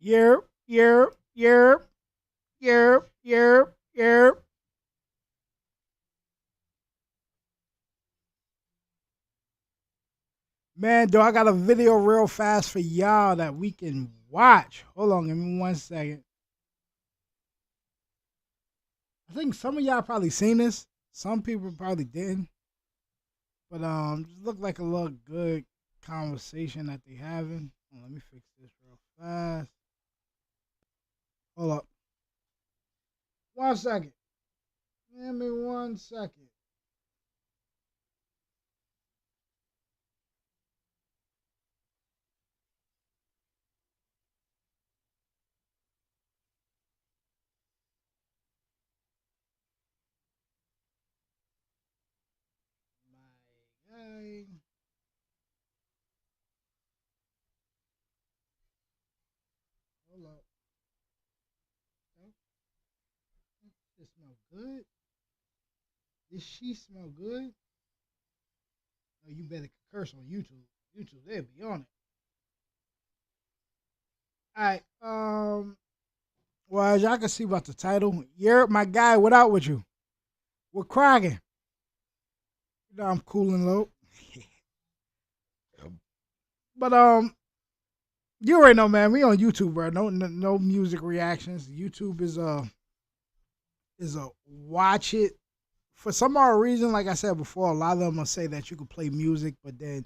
Yerp, yerp, yerp, yerp, yerp, yerp. Man, do I got a video real fast for y'all that we can watch? Hold on, give me 1 second. I think some of y'all probably seen this. Some people probably didn't. But just look like a little good conversation that they having. Let me fix this real fast. Hold up. 1 second. Give me 1 second. My guy. Hold up. Okay. This smell good. This she smell good. Oh, you better curse on YouTube. YouTube, they'll be on it. All right. Well, as y'all can see about the title, you're my guy. What out with you? We're cracking. You know I'm cool and low. But you already know, man. We on YouTube, bro. No music reactions. YouTube is a watch it. For some odd reason, like I said before, a lot of them will say that you can play music, but then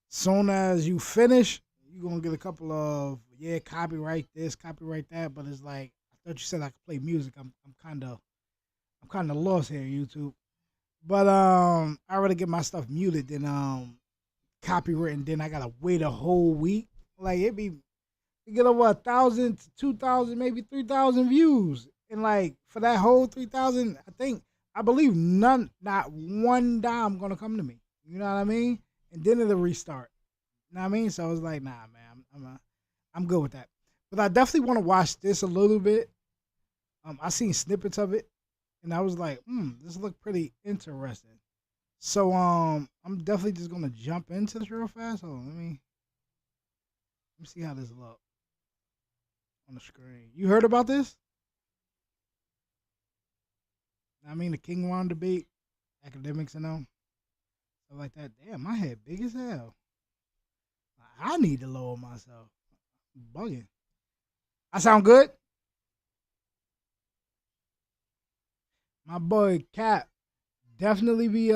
soon as you finish, you're gonna get a couple of copyright this, copyright that. But it's like I thought you said I could play music. I'm kinda lost here, YouTube. But I rather get my stuff muted than copywritten. Then I gotta wait a whole week. Like you get over 1,000 to 2,000, maybe 3,000 views, and like for that whole 3,000, I believe not one dime gonna come to me. You know what I mean? And then it'll restart. You know what I mean? So I was like, nah, man, I'm good with that. But I definitely want to watch this a little bit. I seen snippets of it, and I was like, this look pretty interesting. So I'm definitely just gonna jump into this real fast. Hold on, let me see how this look on the screen. You heard about this? I mean, the King Round debate, academics and all stuff like that. Damn, my head big as hell. I need to lower myself. I'm bugging. I sound good. My boy Cap definitely be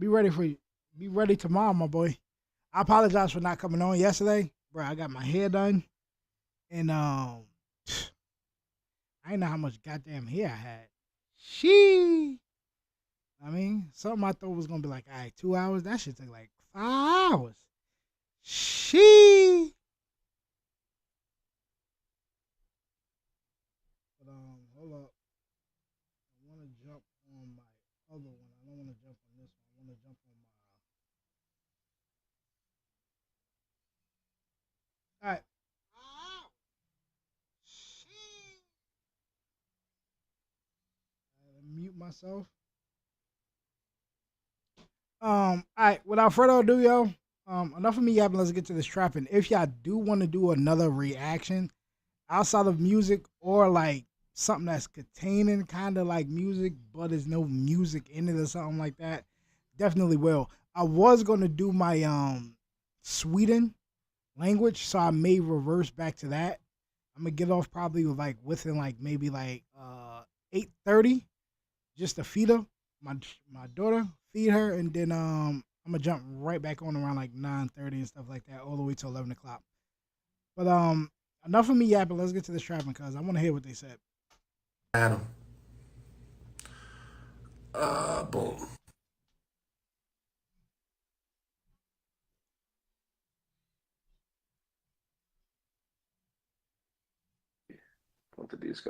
ready for you. Be ready tomorrow, my boy. I apologize for not coming on yesterday, bro. I got my hair done, and I didn't know how much goddamn hair I had. She, I mean, something I thought was gonna be like, all right, 2 hours. That should take like 5 hours. She. But hold up. I want to jump on my other one. I don't want to jump on this one. I want to jump on my. All right. Mute myself. All right. Without further ado, yo. Enough of me yapping. Let's get to this trapping. If y'all do want to do another reaction outside of music or like something that's containing kind of like music, but there's no music in it or something like that, definitely will. I was gonna do my Sweden language, so I may reverse back to that. I'm gonna get off probably with like within like maybe like 8:30, just to feed her, my daughter, feed her, and then I'm gonna jump right back on around like 9:30 and stuff like that, all the way to 11 o'clock. But enough of me yapping. Let's get to this trapping because I want to hear what they said. Adam. Boom. Both of these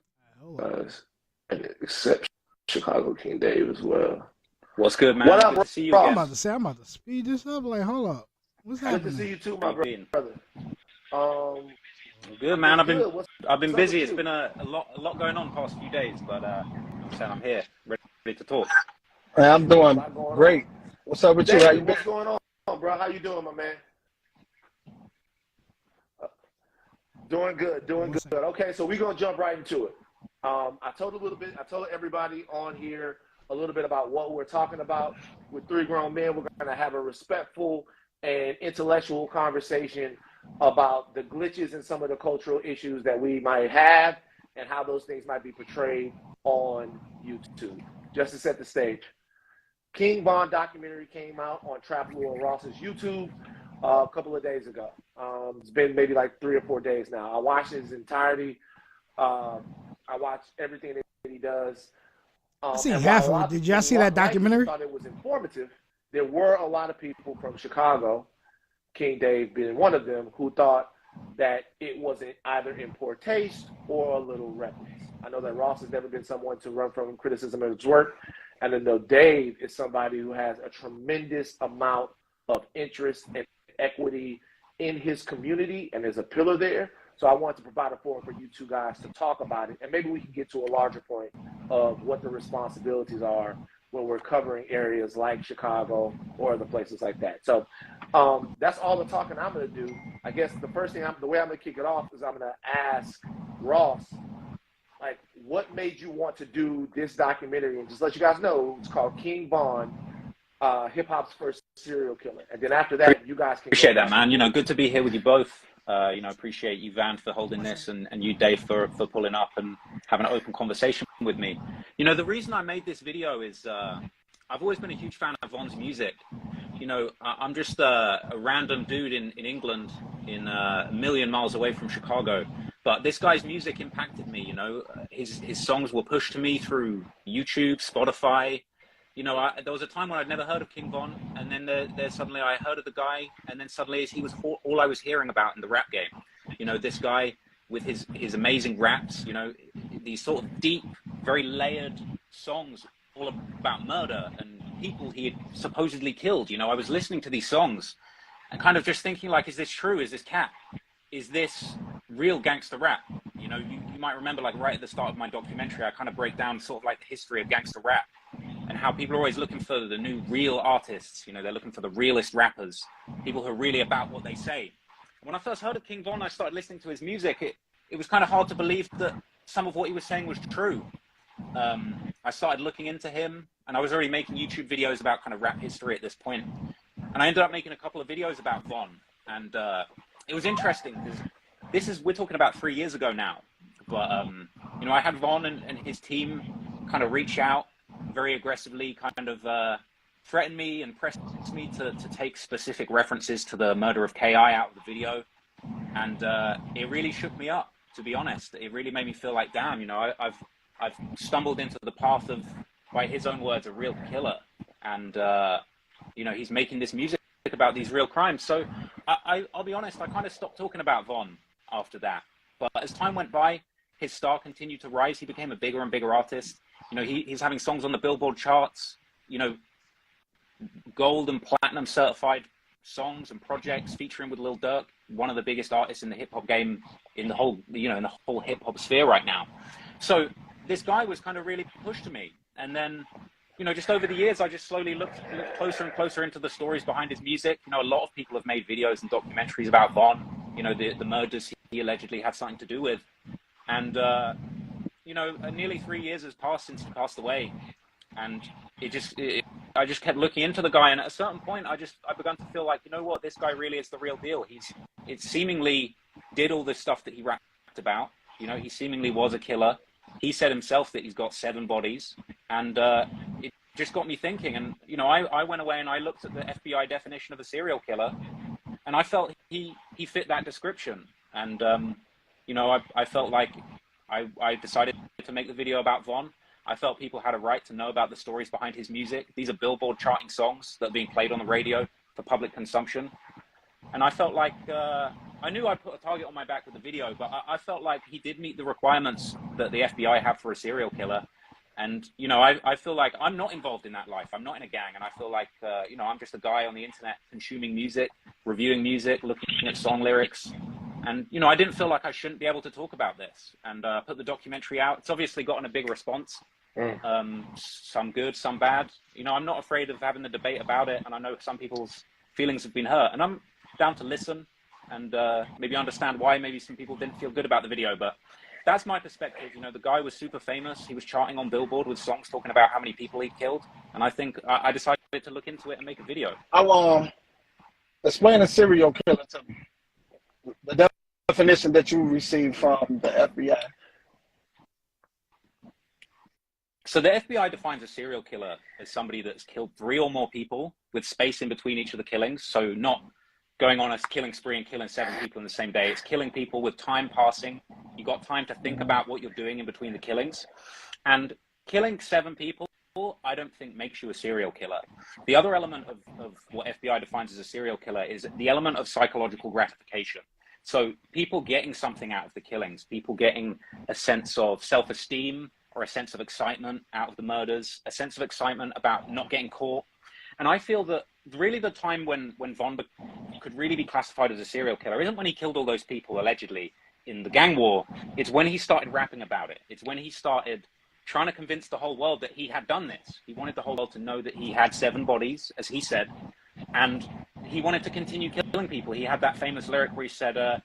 guys, and except Chicago King Dave as well. What's good, man? What up, Good to see you bro? I'm again. about to say I'm about to speed this up. Like, hold up, what's Good to happening? see you too, How my you been? brother. Good, I'm man. doing good. I've been What's up busy. with It's you? been a lot going on the past few days, but I'm saying I'm here, ready to talk. Hey, I'm A doing lot going on. great. What's up with you? How you David, been? what's going on, bro? How you doing, my man? Doing good. Okay, so we're gonna jump right into it. I told everybody on here a little bit about what we're talking about. With three grown men, we're gonna have a respectful and intellectual conversation about the glitches and some of the cultural issues that we might have and how those things might be portrayed on YouTube. Just to set the stage, King Von documentary came out on Trap Lord Ross's YouTube a couple of days ago. It's been maybe like 3 or 4 days now. I watched his entirety. I watched everything that he does. I see half of it. Did y'all see that documentary? I thought it was informative. There were a lot of people from Chicago, King Dave being one of them, who thought that it wasn't either in poor taste or a little reckless. I know that Ross has never been someone to run from criticism of his work. And I know Dave is somebody who has a tremendous amount of interest and equity in his community and is a pillar there. So I want to provide a forum for you two guys to talk about it. And maybe we can get to a larger point of what the responsibilities are when we're covering areas like Chicago or other places like that. So that's all the talking I'm going to do. I guess the way I'm going to kick it off is I'm going to ask Ross, like, what made you want to do this documentary? And just let you guys know, it's called King Von, hip hop's first serial killer. And then after that, you guys can appreciate that, man. You know, good to be here with you both. You know, appreciate you, Van, for holding this, and you, Dave, for pulling up and having an open conversation with me. You know, the reason I made this video is I've always been a huge fan of Von's music. You know, I'm just a random dude in England, a million miles away from Chicago. But this guy's music impacted me. You know, his songs were pushed to me through YouTube, Spotify. You know, there was a time when I'd never heard of King Von, and then there suddenly I heard of the guy, and then suddenly he was all I was hearing about in the rap game. You know, this guy with his amazing raps, you know, these sort of deep, very layered songs all about murder and people he had supposedly killed. You know, I was listening to these songs and kind of just thinking, like, is this true? Is this cap? Is this real gangster rap? You know, you might remember, like, right at the start of my documentary, I kind of break down sort of like the history of gangster rap and how people are always looking for the new real artists. You know, they're looking for the realest rappers, people who are really about what they say. When I first heard of King Von, I started listening to his music. It was kind of hard to believe that some of what he was saying was true. I started looking into him, and I was already making YouTube videos about kind of rap history at this point. And I ended up making a couple of videos about Von. And it was interesting because we're talking about 3 years ago now. But, you know, I had Von and his team kind of reach out very aggressively, kind of threaten me and press me to take specific references to the murder of K.I. out of the video. And it really shook me up, to be honest. It really made me feel like, damn, you know, I've stumbled into the path of, by his own words, a real killer. And, you know, he's making this music about these real crimes. So I'll be honest, I kind of stopped talking about Von after that. But as time went by, his star continued to rise. He became a bigger and bigger artist. You know, he's having songs on the Billboard charts, you know, gold and platinum certified songs and projects featuring with Lil Durk, one of the biggest artists in the hip hop game, in the whole, you know, in the whole hip hop sphere right now. So this guy was kind of really pushed to me. And then, you know, just over the years, I just slowly looked closer and closer into the stories behind his music. You know, a lot of people have made videos and documentaries about Von, you know, the murders he allegedly had something to do with. And, you know, nearly 3 years has passed since he passed away. And I just kept looking into the guy. And at a certain point, I began to feel like, you know what, this guy really is the real deal. It seemingly did all this stuff that he rapped about. You know, he seemingly was a killer. He said himself that he's got 7 bodies. And it just got me thinking. And, you know, I went away and I looked at the FBI definition of a serial killer. And I felt he fit that description. And, you know, I felt like I decided to make the video about Von. I felt people had a right to know about the stories behind his music. These are Billboard charting songs that are being played on the radio for public consumption. And I felt like, I knew I'd put a target on my back with the video, but I felt like he did meet the requirements that the FBI have for a serial killer. And, you know, I feel like I'm not involved in that life. I'm not in a gang. And I feel like, you know, I'm just a guy on the internet consuming music, reviewing music, looking at song lyrics. And, you know, I didn't feel like I shouldn't be able to talk about this, and put the documentary out. It's obviously gotten a big response. Some good, some bad. You know, I'm not afraid of having the debate about it. And I know some people's feelings have been hurt, and I'm down to listen. and maybe understand why maybe some people didn't feel good about the video. But that's my perspective. You know, the guy was super famous. He was charting on Billboard with songs talking about how many people he'd killed. And I think I decided to look into it and make a video. I'll explain a serial killer to me. The definition that you received from the FBI. So the FBI defines a serial killer as somebody that's killed 3 or more people with space in between each of the killings. So not going on a killing spree and killing 7 people in the same day. It's killing people with time passing. You got time to think about what you're doing in between the killings. And killing 7 people, I don't think makes you a serial killer. The other element of what FBI defines as a serial killer is the element of psychological gratification. So people getting something out of the killings, people getting a sense of self-esteem or a sense of excitement out of the murders, a sense of excitement about not getting caught. And I feel that really the time when Von could really be classified as a serial killer isn't when he killed all those people allegedly in the gang war. It's when he started rapping about it. It's when he started trying to convince the whole world that he had done this. He wanted the whole world to know that he had 7 bodies, as he said, and he wanted to continue killing people. He had that famous lyric where he said,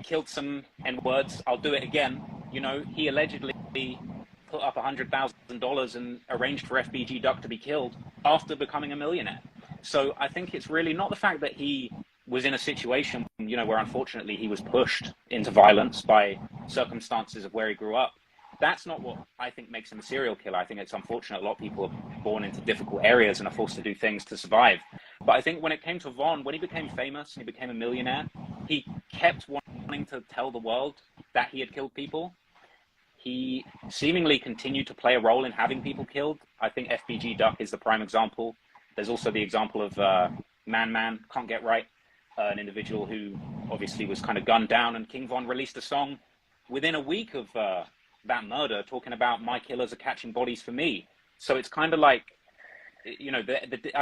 killed some N-words, I'll do it again. You know, he allegedly put up $100,000 and arranged for FBG Duck to be killed after becoming a millionaire. So I think it's really not the fact that he was in a situation, you know, where unfortunately he was pushed into violence by circumstances of where he grew up. That's not what I think makes him a serial killer. I think it's unfortunate a lot of people are born into difficult areas and are forced to do things to survive. But I think when it came to Von, when he became famous and he became a millionaire, he kept wanting to tell the world that he had killed people. He seemingly continued to play a role in having people killed. I think FBG Duck is the prime example. There's also the example of Man Can't Get Right, an individual who obviously was kind of gunned down, and King Von released a song within a week of that murder talking about my killers are catching bodies for me. So it's kind of like, you know,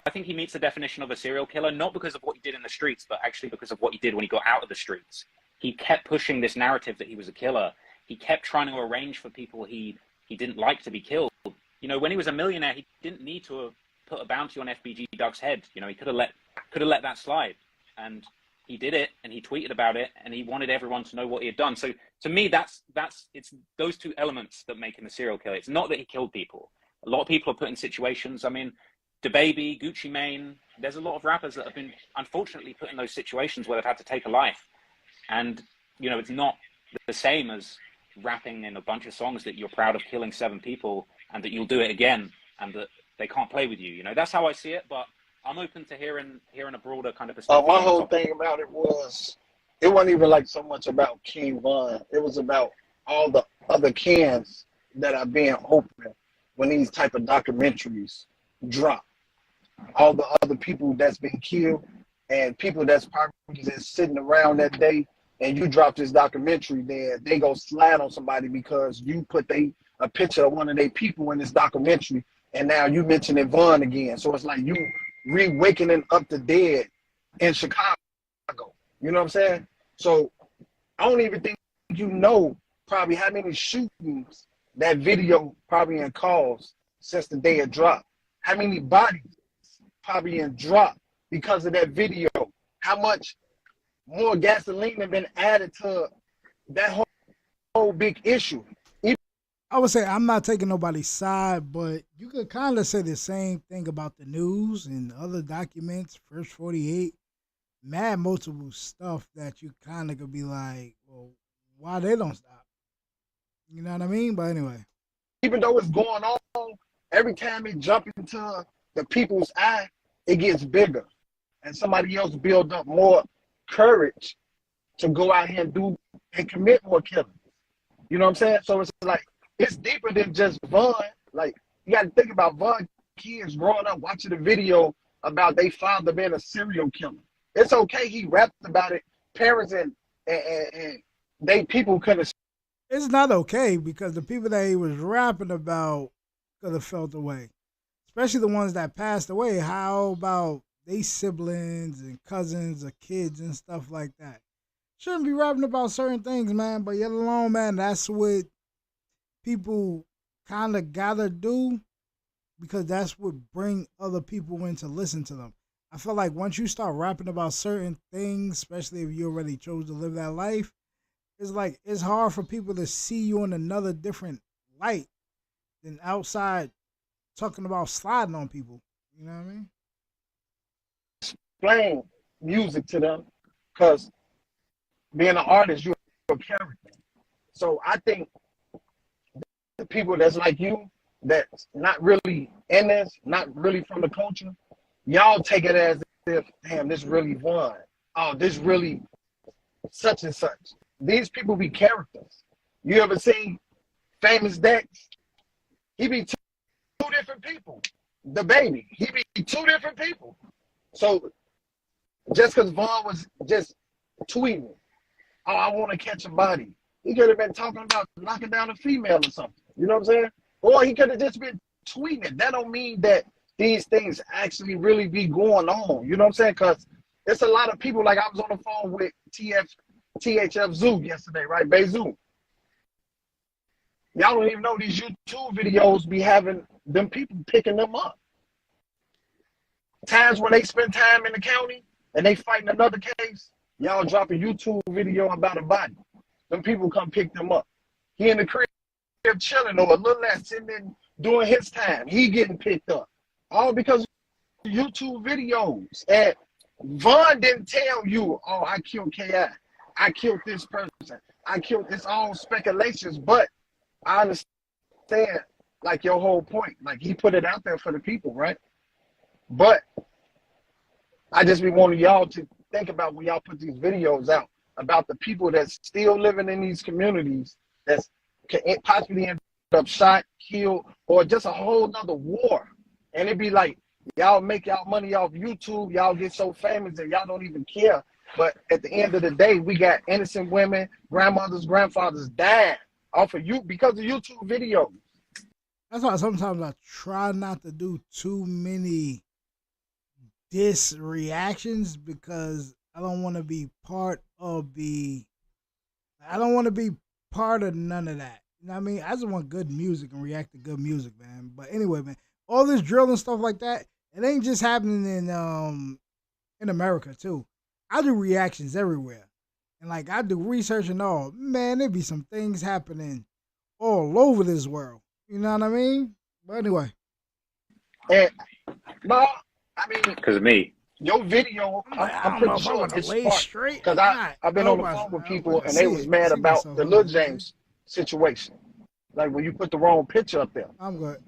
I think he meets the definition of a serial killer, not because of what he did in the streets, but actually because of what he did when he got out of the streets. He kept pushing this narrative that he was a killer. He kept trying to arrange for people he didn't like to be killed. You know, when he was a millionaire, he didn't need to put a bounty on FBG Duck's head. You know, he could have let that slide, and he did it, and he tweeted about it, and he wanted everyone to know what he had done. So to me, it's those 2 elements that make him a serial killer. It's not that he killed people. A lot of people are put in situations. I mean, DaBaby, Gucci Mane. There's a lot of rappers that have been unfortunately put in those situations where they've had to take a life, and you know, it's not the same as rapping in a bunch of songs that you're proud of killing 7 people and that you'll do it again and that they can't play with you. You know, that's how I see it. But I'm open to hearing a broader kind of perspective. My whole thing about it wasn't even like so much about King Von. It was about all the other cans that are being opened when these type of documentaries drop. All the other people that's been killed and people that's probably just sitting around that day, and you drop this documentary there, they go slide on somebody because you put a picture of one of their people in this documentary, and now you mentioning Von again. So it's like you re-wakening up the dead in Chicago. You know what I'm saying? So I don't even think you know probably how many shootings that video probably in caused since the day it dropped. How many bodies probably in dropped because of that video. How much more gasoline have been added to that whole big issue. I would say I'm not taking nobody's side, but you could kind of say the same thing about the news and other documents, First 48, mad multiple stuff that you kind of could be like, well, why they don't stop? You know what I mean? But anyway. Even though it's going on, every time it jumps into the people's eye, it gets bigger. And somebody else build up more courage to go out here and commit more killings. You know what I'm saying? So it's like, it's deeper than just Von. Like, you got to think about Von kids growing up watching the video about their father being a serial killer. It's okay he rapped about it. Parents and they people couldn't. It's not okay because the people that he was rapping about could have felt away. Especially the ones that passed away. How about they siblings and cousins or kids and stuff like that? Shouldn't be rapping about certain things, man. But yet alone, man, that's what people kind of gotta do because that's what bring other people in to listen to them. I feel like once you start rapping about certain things, especially if you already chose to live that life, it's like it's hard for people to see you in another different light than outside talking about sliding on people. You know what I mean? Playing music to them because being an artist, you're a character. So I think the people that's like you, that's not really in this, not really from the culture, y'all take it as if, damn, this really won. Oh, this really such and such. These people be characters. You ever seen Famous Dex? He be two different people. The baby, he be two different people. So just because Vaughn was just tweeting, oh, I want to catch a body, he could have been talking about knocking down a female or something. You know what I'm saying? Or he could have just been tweeting it. That don't mean that these things actually really be going on. You know what I'm saying? Because it's a lot of people. Like I was on the phone with THF Zoo yesterday, right? Bezoo. Y'all don't even know these YouTube videos be having them people picking them up. Times when they spend time in the county and they fighting another case, y'all drop a YouTube video about a body. Them people come pick them up. He in the crib chilling or a little less sitting in doing his time. He getting picked up. All because of YouTube videos. And Vaughn didn't tell you, oh, I killed K.I. I killed this person. I killed, it's all speculations, but I understand like your whole point. Like he put it out there for the people, right? But I just be wanting y'all to think about when y'all put these videos out about the people that's still living in these communities that's can possibly end up shot, killed, or just a whole nother war. And it'd be like, y'all make y'all money off YouTube, y'all get so famous that y'all don't even care. But at the end of the day, we got innocent women, grandmothers, grandfathers dying off of you because of YouTube videos. That's why sometimes I try not to do too many diss reactions because I don't want to be part of none of that. You know what I mean? I just want good music and react to good music, man. But anyway, man, all this drill and stuff like that, it ain't just happening in America too. I do reactions everywhere. And like I do research and all. Man, there be some things happening all over this world. You know what I mean? But anyway. And no, I mean, because of me. Your video, I'm pretty sure it's smart. Because I've been on the phone with people and they was mad about the Lil James situation. Like when you put the wrong picture up there. I'm good.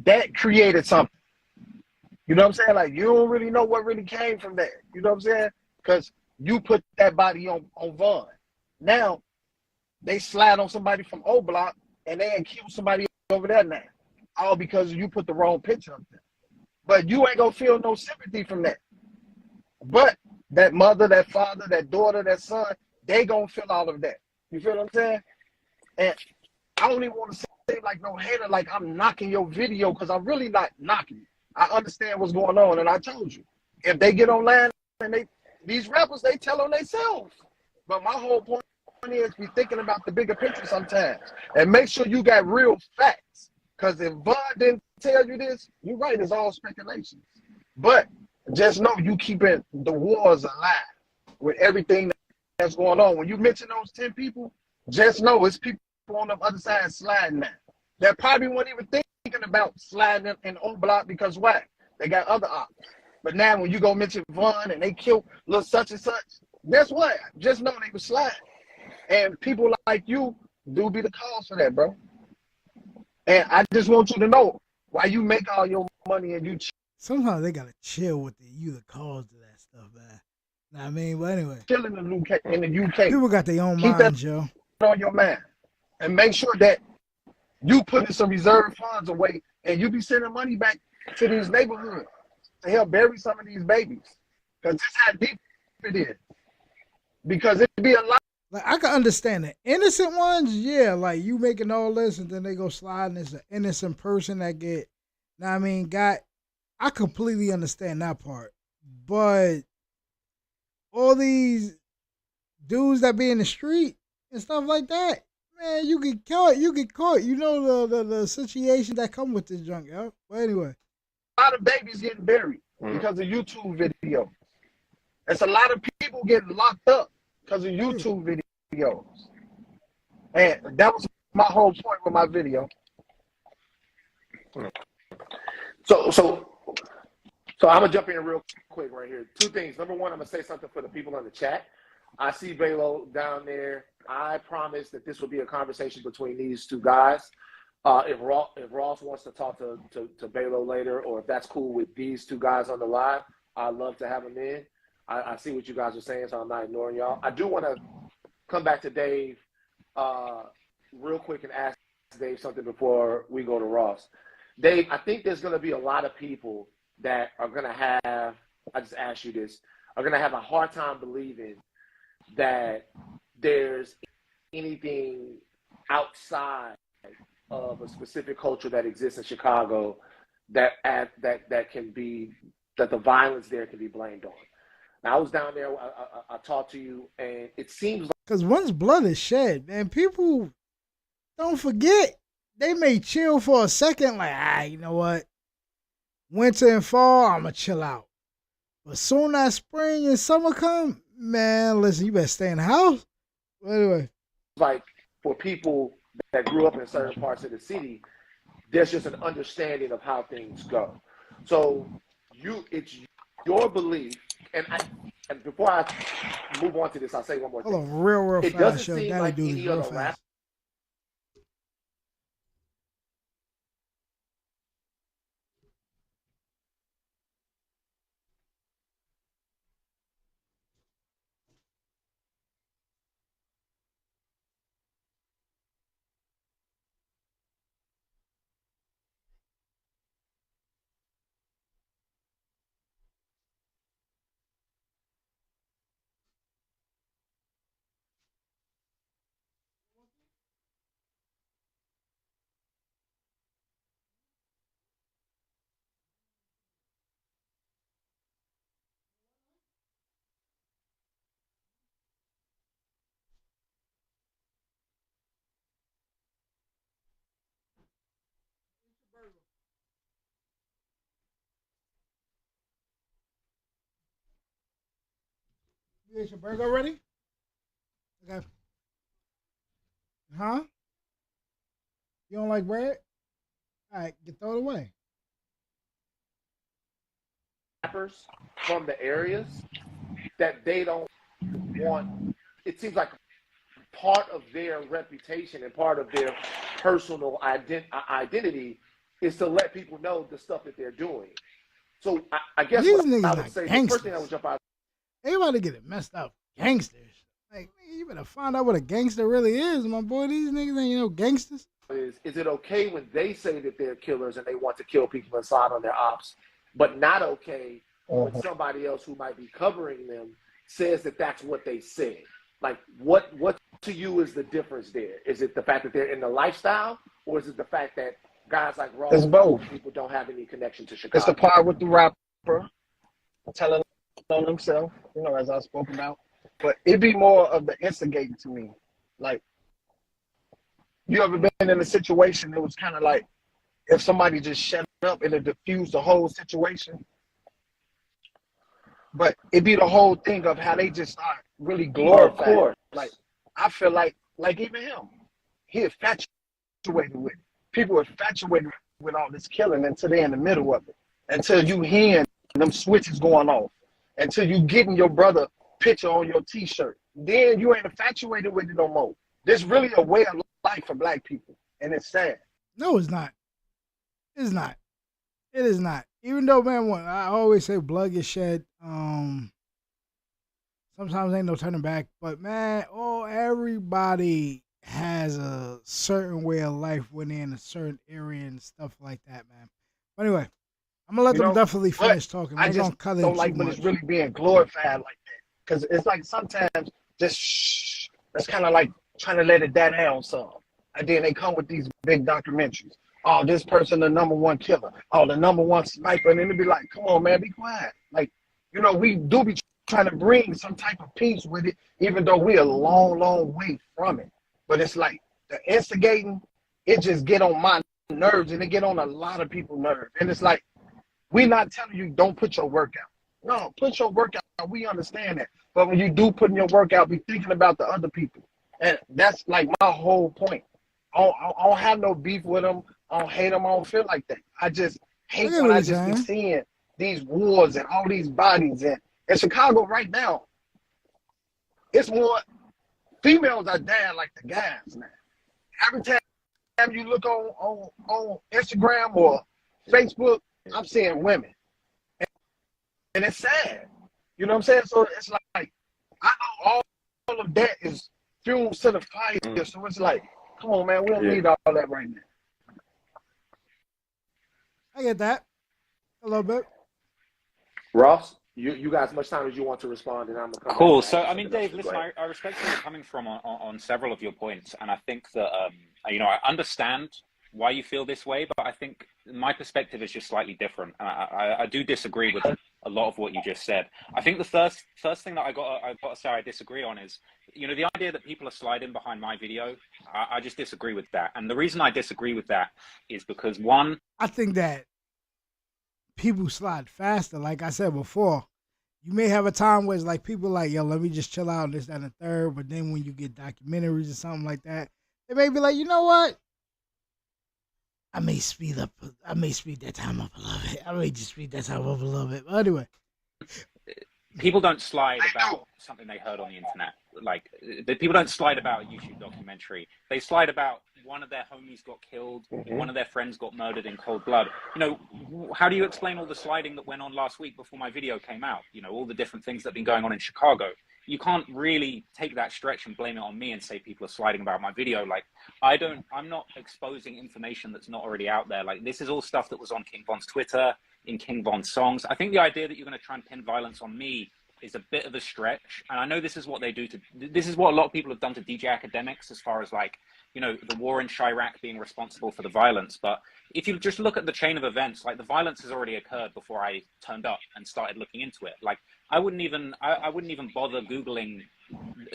That created something. You know what I'm saying? Like you don't really know what really came from that. You know what I'm saying? Because you put that body on Vaughn. Now, they slide on somebody from O Block and they kill somebody over there now. All because you put the wrong picture up there. But you ain't gonna feel no sympathy from that. But that mother, that father, that daughter, that son, they gonna feel all of that. You feel what I'm saying? And I don't even want to say like no hater, like I'm knocking your video, because I'm really not knocking it. I understand what's going on, and I told you. If they get online and these rappers, they tell on themselves. But my whole point is be thinking about the bigger picture sometimes. And make sure you got real facts. Because if Bud didn't tell you this, you're right, it's all speculations. But just know you keeping the wars alive with everything that's going on. When you mention those 10 people, just know it's people on the other side sliding now. That probably weren't even thinking about sliding in O Block because why? They got other options. But now when you go mention Vaughn and they kill little such and such, guess what? Just know they was sliding. And people like you do be the cause for that, bro. And I just want you to know why you make all your money and you sometimes they gotta chill with you the cause of that stuff, man. Know what I mean? But anyway. Chill in the UK. People got their own Keep minds, Joe. On your mind. And make sure that you putting some reserve funds away and you be sending money back to these neighborhoods to help bury some of these babies. Because this how deep it is. Because it'd be a lot. Like I can understand the innocent ones, yeah, like you making all this and then they go sliding. It's an innocent person that get, know what I mean, I completely understand that part. But all these dudes that be in the street and stuff like that, man, you get caught. You know the situation that come with this junk, yo. But anyway. A lot of babies getting buried. because of YouTube videos. It's a lot of people getting locked up because of YouTube videos. And that was my whole point with my video. So I'm gonna jump in real quick right here. Two things. Number one, I'm gonna say something for the people in the chat. I see Balo down there. I promise that this will be a conversation between these two guys. If Ross wants to talk to Balo later, or if that's cool with these two guys on the live, I'd love to have them in. I see what you guys are saying, so I'm not ignoring y'all. I do want to come back to Dave real quick and ask Dave something before we go to Ross. Dave, I think there's going to be a lot of people that are going to have, I just asked you this, are going to have a hard time believing that there's anything outside of a specific culture that exists in Chicago that can be, that the violence there can be blamed on. Now, I was down there, I talked to you, and it seems like, because once blood is shed, man, people don't forget. They may chill for a second, like, you know what? Winter and fall, I'm going to chill out. But soon as spring and summer come, man, listen, you better stay in the house. But anyway. Like, for people that grew up in certain parts of the city, there's just an understanding of how things go. So it's your belief, and before I move on to this, I'll say one more thing. Hold on, real it fast. doesn't Show. seem Daddy like do this any real other fast. You ate your burger already? Okay. Huh? You don't like bread? All right, you throw it away. Rappers from the areas that they don't want, it seems like part of their reputation and part of their personal identity is to let people know the stuff that they're doing. So I guess These what niggas I would like say, the gangsters. first thing I would jump out. Everybody get it messed up. Gangsters. Like, you better find out what a gangster really is, my boy. These niggas ain't no gangsters. Is it okay when they say that they're killers and they want to kill people inside on their ops, but not okay when somebody else who might be covering them says that that's what they said? Like, what to you is the difference there? Is it the fact that they're in the lifestyle, or is it the fact that guys like Ross It's both. People don't have any connection to Chicago? It's the part with the rapper telling on himself, you know, as I spoke about. But it'd be more of the instigating to me. Like, you ever been in a situation that was kind of like if somebody just shut up and it diffused the whole situation? But it'd be the whole thing of how they just start really glorifying. Of course. Like, I feel like even him, he infatuated with it. People are infatuated with all this killing until they're in the middle of it. Until you hearing them switches going off. Until you getting your brother picture on your t-shirt. Then you ain't infatuated with it no more. There's really a way of life for black people. And it's sad. No, it's not. It's not. It is not. Even though, man, I always say blood gets shed. Sometimes ain't no turning back. But, man, everybody has a certain way of life when they're in a certain area and stuff like that, man. But anyway, I'm going to let them definitely finish talking. I just don't like when it's really being glorified like that. Because it's like sometimes just shh. That's kind of like trying to let it die down some. And then they come with these big documentaries. Oh, this person the number one killer. Oh, the number one sniper. And then it'd be like, come on, man, be quiet. Like, you know, we do be trying to bring some type of peace with it, even though we're a long, long way from it. But it's like the instigating, it just get on my nerves and it get on a lot of people's nerves. And it's like, We not telling you don't put your workout. No, put your workout. We understand that. But when you do put in your workout, be thinking about the other people. And that's like my whole point. I don't have no beef with them. I don't hate them. I don't feel like that. I just I hate get when what I you're just be saying. seeing these wars and all these bodies. And in Chicago right now, it's more females are down like the guys now. Every time you look on Instagram or Facebook, I'm seeing women. And it's sad. You know what I'm saying? So it's like, I know all of that is fuel to the fire. So it's like, come on, man, we don't need all that right now. I get that a little bit. Ross, you got as much time as you want to respond, and I'm gonna come Cool. back. So, I mean, Dave, listen, I respect where you're coming from on several of your points, and I think that I understand why you feel this way, but I think my perspective is just slightly different. I do disagree with a lot of what you just said. I think the first thing that I got to say I disagree on is, the idea that people are sliding behind my video. I just disagree with that, and the reason I disagree with that is because one, I think that people slide faster. Like I said before, you may have a time where it's like people like, yo, let me just chill out, this, that, and the third. But then when you get documentaries or something like that, they may be like, you know what? I may speed that time up a little bit. I may just speed that time up a little bit. But anyway. People don't slide about something they heard on the internet. Like, people don't slide about a YouTube documentary. They slide about one of their homies got killed, one of their friends got murdered in cold blood. How do you explain all the sliding that went on last week before my video came out? All the different things that have been going on in Chicago. You can't really take that stretch and blame it on me and say people are sliding about my video. Like, I'm not exposing information that's not already out there. Like, this is all stuff that was on King Von's Twitter, in King Von's songs. I think the idea that you're going to try and pin violence on me is a bit of a stretch. And I know this is what they do this is what a lot of people have done to DJ Academics as far as like, the war in Chirac being responsible for the violence. But if you just look at the chain of events, like the violence has already occurred before I turned up and started looking into it. Like, I wouldn't even bother Googling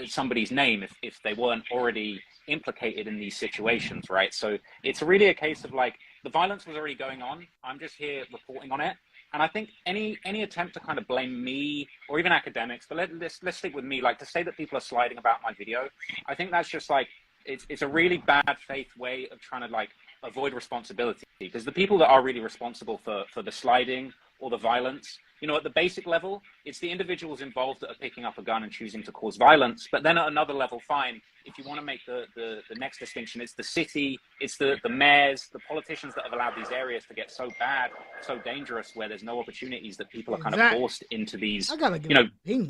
somebody's name if they weren't already implicated in these situations, right? So it's really a case of like, the violence was already going on. I'm just here reporting on it. And I think any attempt to kind of blame me or even academics, but let's stick with me, like to say that people are sliding about my video, I think that's just like, it's a really bad faith way of trying to like avoid responsibility, because the people that are really responsible for the sliding or the violence, at the basic level, it's the individuals involved that are picking up a gun and choosing to cause violence. But then at another level, fine, if you want to make the next distinction, it's the city, it's the mayors, the politicians that have allowed these areas to get so bad, so dangerous, where there's no opportunities, that people are kind of forced into these, gang situations where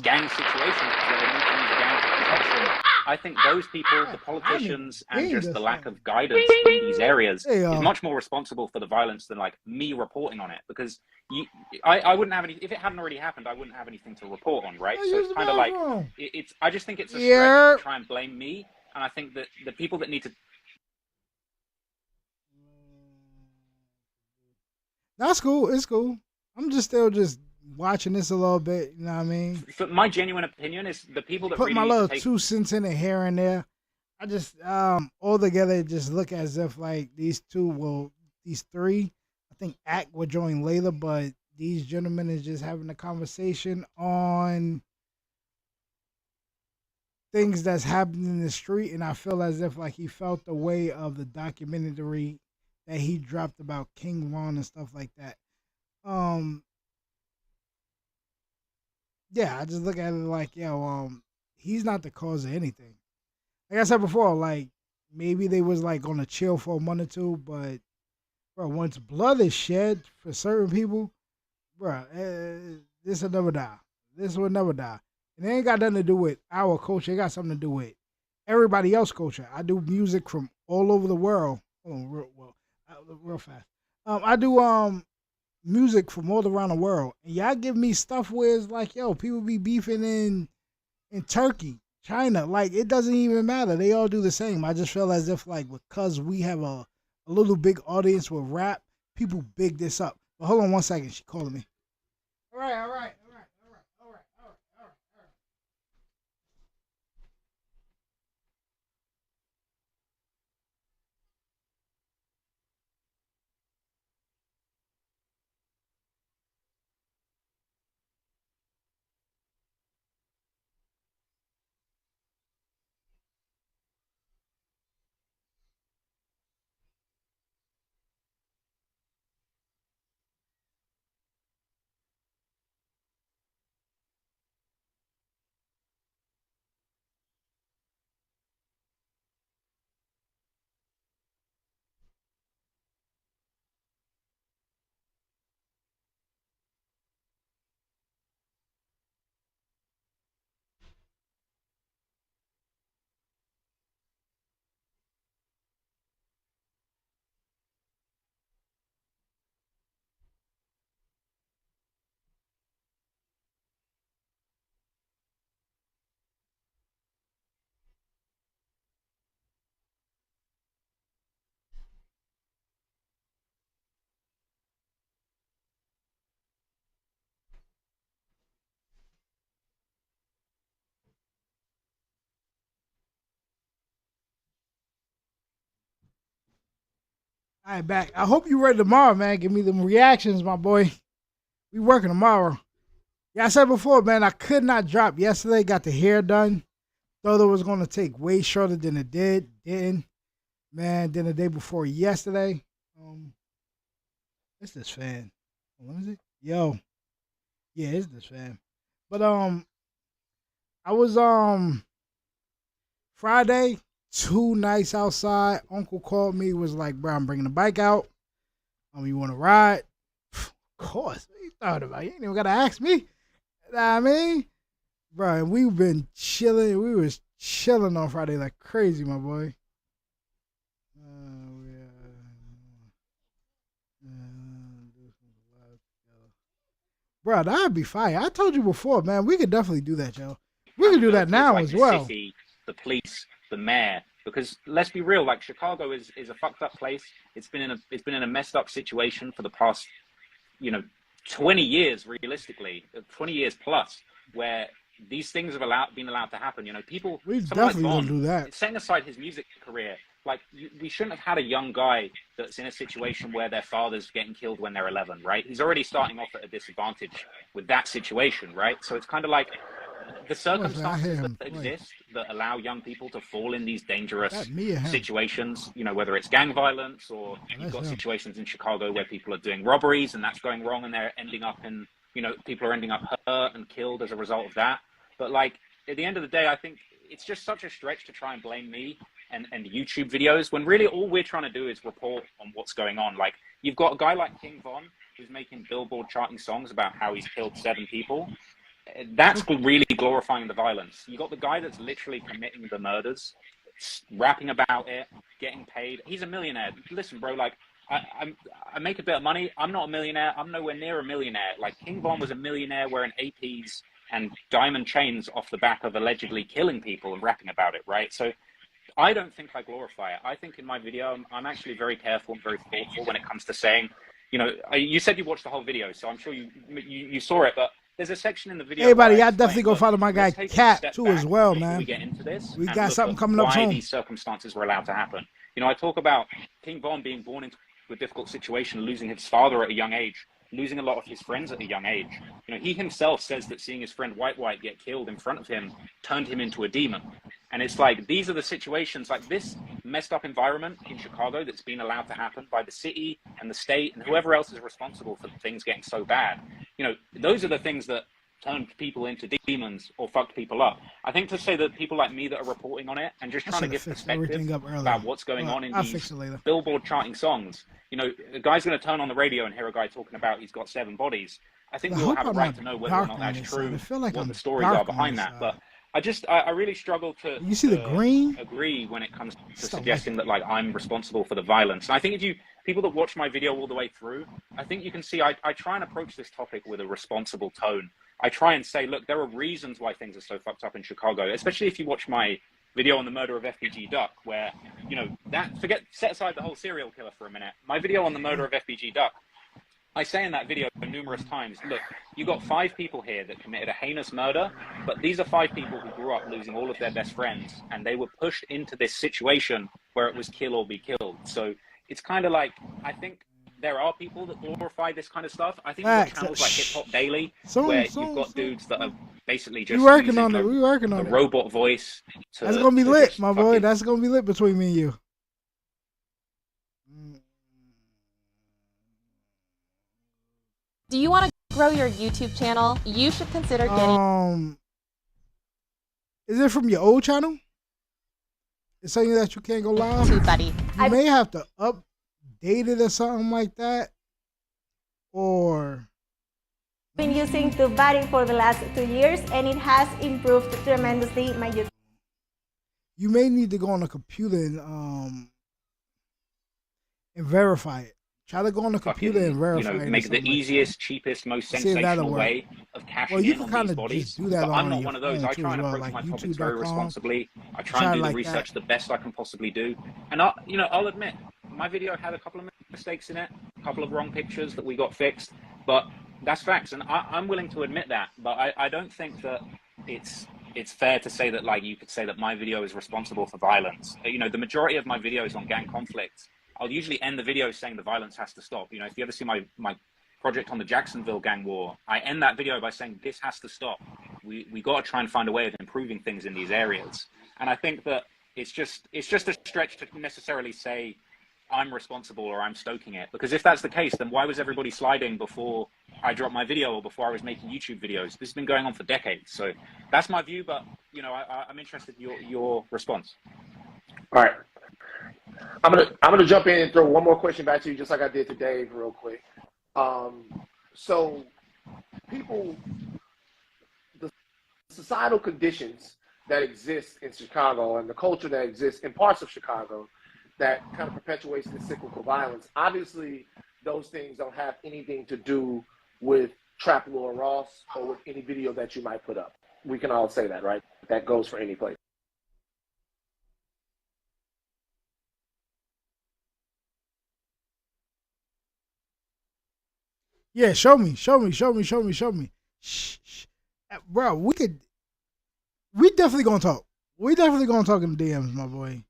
they need to use a gang for protection. I think those people, the politicians, and just the lack of guidance in these areas is much more responsible for the violence than like me reporting on it, because I wouldn't have any, if it hadn't already happened, I wouldn't have anything to report on, right? So it's kind of like, I just think it's a stretch to try and blame me. And I think that the people that need to... That's cool. It's cool. I'm just still watching this a little bit. You know what I mean? For my genuine opinion is the people that put really my little take... 2 cents in it here and there. I just all together just look as if like these three, I think Act will join later, but these gentlemen is just having a conversation on things that's happening in the street, and I feel as if like he felt the way of the documentary that he dropped about King Von and stuff like that. Yeah, I just look at it like, he's not the cause of anything. Like I said before, like maybe they was like on a chill for a month or two, but bro, once blood is shed for certain people, bro, this will never die. This will never die. And it ain't got nothing to do with our culture. It got something to do with everybody else's culture. I do music from all over the world. Hold on, real fast. I do music from all around the world, and y'all give me stuff where it's like, people be beefing in Turkey, China. Like, it doesn't even matter. They all do the same. I just feel as if like because we have a little big audience with rap, people big this up. But hold on one second. She calling me. All right. All right, back. I hope you ready tomorrow, man. Give me them reactions, my boy. We working tomorrow. Yeah, I said before, man, I could not drop yesterday. Got the hair done. Thought it was going to take way shorter than it did. Didn't. Man, then the day before yesterday. It's this fan. What is it? Yo. Yeah, it's this fan. But I was Friday, too nice outside. Uncle called me, was like, bro, I'm bringing the bike out. You want to ride? Of course. What you thought about? You ain't even got to ask me. You know what I mean? Bro, and we've been chilling. We was chilling on Friday like crazy, my boy. Bro, that'd be fire. I told you before, man. We could definitely do that, yo. We can do that now like as the well. City, the police, the mayor. Because let's be real, like Chicago is a fucked up place. It's been in a messed up situation for the past, 20 years, realistically, 20 years plus, where these things have been allowed to happen. People. We definitely like gonna do that. Setting aside his music career, like we shouldn't have had a young guy that's in a situation where their father's getting killed when they're 11, right? He's already starting off at a disadvantage with that situation, right? So it's kind of like the circumstances that exist that allow young people to fall in these dangerous situations, whether it's gang violence or you've got situations in Chicago where people are doing robberies and that's going wrong and they're ending up in, people are ending up hurt and killed as a result of that. But like at the end of the day, I think it's just such a stretch to try and blame me and YouTube videos when really all we're trying to do is report on what's going on. Like you've got a guy like King Von who's making Billboard charting songs about how he's killed 7 people. That's really glorifying the violence. You got the guy that's literally committing the murders, rapping about it, getting paid. He's a millionaire. Listen, bro, like I make a bit of money. I'm not a millionaire. I'm nowhere near a millionaire. Like King Von was a millionaire wearing APs and diamond chains off the back of allegedly killing people and rapping about it, right? So I don't think I glorify it. I think in my video, I'm actually very careful and very thoughtful when it comes to saying, you said you watched the whole video, so I'm sure you saw it, but there's a section in the video. Hey, buddy, I definitely go follow my guy Cat too as well, man. We get into this. We got something coming up soon. Why these circumstances were allowed to happen. I talk about King Von being born into a difficult situation, losing his father at a young age, losing a lot of his friends at a young age. He himself says that seeing his friend White get killed in front of him turned him into a demon. And it's like, these are the situations, like this messed up environment in Chicago that's been allowed to happen by the city and the state and whoever else is responsible for things getting so bad. Those are the things that turned people into demons or fucked people up. I think to say that people like me that are reporting on it and just trying to give perspective about what's going on in these Billboard charting songs, a guy's going to turn on the radio and hear a guy talking about he's got 7 bodies. I think we all have a right to know whether or not that's true, what the stories are behind that. But I really struggle to agree when it comes to suggesting that like I'm responsible for the violence. And I think people that watch my video all the way through, I think you can see I try and approach this topic with a responsible tone. I try and say, look, there are reasons why things are so fucked up in Chicago, especially if you watch my video on the murder of FBG Duck, where, set aside the whole serial killer for a minute. My video on the murder of FBG Duck, I say in that video numerous times, look, you got 5 people here that committed a heinous murder, but these are 5 people who grew up losing all of their best friends, and they were pushed into this situation where it was kill or be killed. So it's kind of like, I think there are people that glorify this kind of stuff. I think you've got channels like Hip Hop Daily, where you've got dudes that are basically just working on it. We're working on the robot voice. That's gonna be lit, my boy. That's gonna be lit between me and you. Do you want to grow your YouTube channel? You should consider getting. Is it from your old channel? It's saying that you can't go live. TubeBuddy. You may have to update it or something like that, or. I've been using TubeBuddy for the last 2 years, and it has improved tremendously my YouTube. You may need to go on a computer and verify it. Try to go on the computer and verify it. Make the easiest, cheapest, most sensational way of cashing in on these bodies. Do that. I'm not one of those. I try and approach my topics very responsibly. I try and do the research the best I can possibly do. And I'll admit, my video had a couple of mistakes in it, a couple of wrong pictures that we got fixed, but that's facts, and I'm willing to admit that. But I don't think that it's fair to say that like you could say that my video is responsible for violence. The majority of my videos on gang conflict I'll usually end the video saying the violence has to stop. You know, if you ever see my project on the Jacksonville gang war, I end that video by saying this has to stop. We got to try and find a way of improving things in these areas. And I think that it's just a stretch to necessarily say I'm responsible or I'm stoking it, because if that's the case, then why was everybody sliding before I dropped my video or before I was making YouTube videos? This has been going on for decades. So that's my view, but you know, I'm interested in your response. All right. I'm gonna jump in and throw one more question back to you, just like I did to Dave, real quick. So people, the societal conditions that exist in Chicago and the culture that exists in parts of Chicago that kind of perpetuates this cyclical violence, obviously those things don't have anything to do with Trap Lord Ross or with any video that you might put up. We can all say that, right? That goes for any place. Yeah, show me. Shh. Bro, we definitely gonna talk. We definitely gonna talk in the DMs, my boy.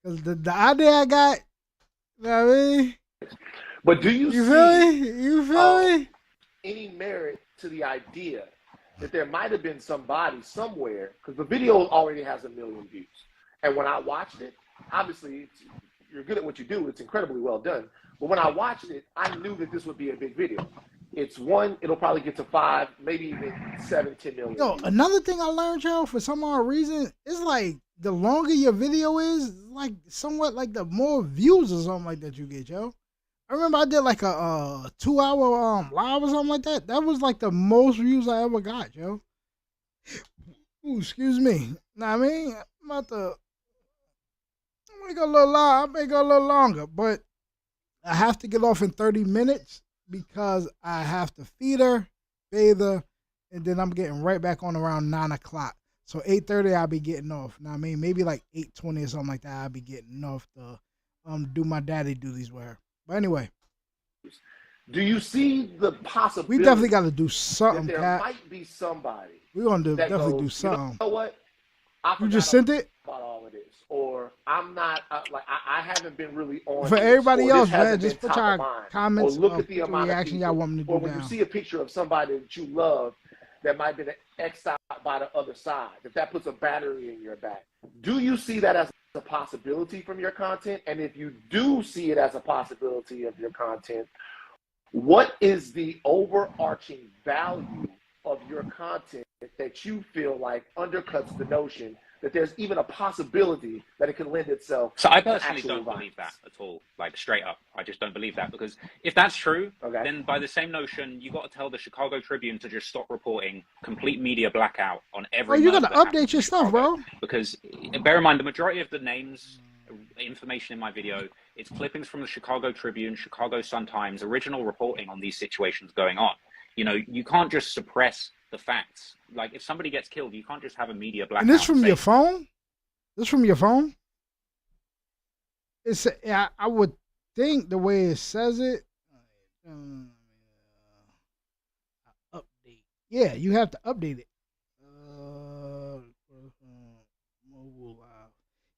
Cause the idea I got, you know what I mean? But do you see any merit to the idea that there might have been somebody somewhere, because the video already has 1 million views. And when I watched it, obviously you're good at what you do. It's incredibly well done. But when I watched it, I knew that this would be a big video. It'll probably get to 5, maybe even 7, 10 million. Yo, another thing I learned, yo, for some odd reason, it's like the longer your video is, like somewhat like the more views or something like that you get, yo. I remember I did like a 2-hour live or something like that. That was like the most views I ever got, yo. Ooh, excuse me. Know what I mean? I'm about to make it a little long. I make it a little longer, but I have to get off in 30 minutes because I have to feed her, bathe her, and then I'm getting right back on around 9 o'clock. So 8:30 I'll be getting off. Know what I mean? Maybe like 8:20 or something like that I'll be getting off to do my daddy duties with her. But anyway. Do you see the possibility? We definitely got to do something, that there Pat. might be somebody. We're going to definitely goes, do something. You know what? You just sent it? About all of this. Or I'm not, I haven't been really on. For everybody else, man, just put your comments or look at the amount reaction of y'all want me to do or when down. you see a picture of somebody that you love that might have been exiled by the other side, if that puts a battery in your back, do you see that as a possibility from your content? And if you do see it as a possibility of your content, what is the overarching value of your content that you feel like undercuts the notion that there's even a possibility that it can lend itself? So I personally to don't violence? believe that at all, like straight up. I just don't believe that, because if that's true, Okay. then by the same notion, you got to tell the Chicago Tribune to just stop reporting complete media blackout on every. Bro, you murder got to that happens update your in stuff, Chicago. bro. Because bear in mind, the majority of the names, information in my video, it's clippings from the Chicago Tribune, Chicago Sun-Times, original reporting on these situations going on. You know, you can't just suppress the facts. Like, if somebody gets killed, you can't just have a media blackout. And this from say, your phone? This from your phone? It's I would think the way it says it. Update. Yeah, you have to update it. Mobile live.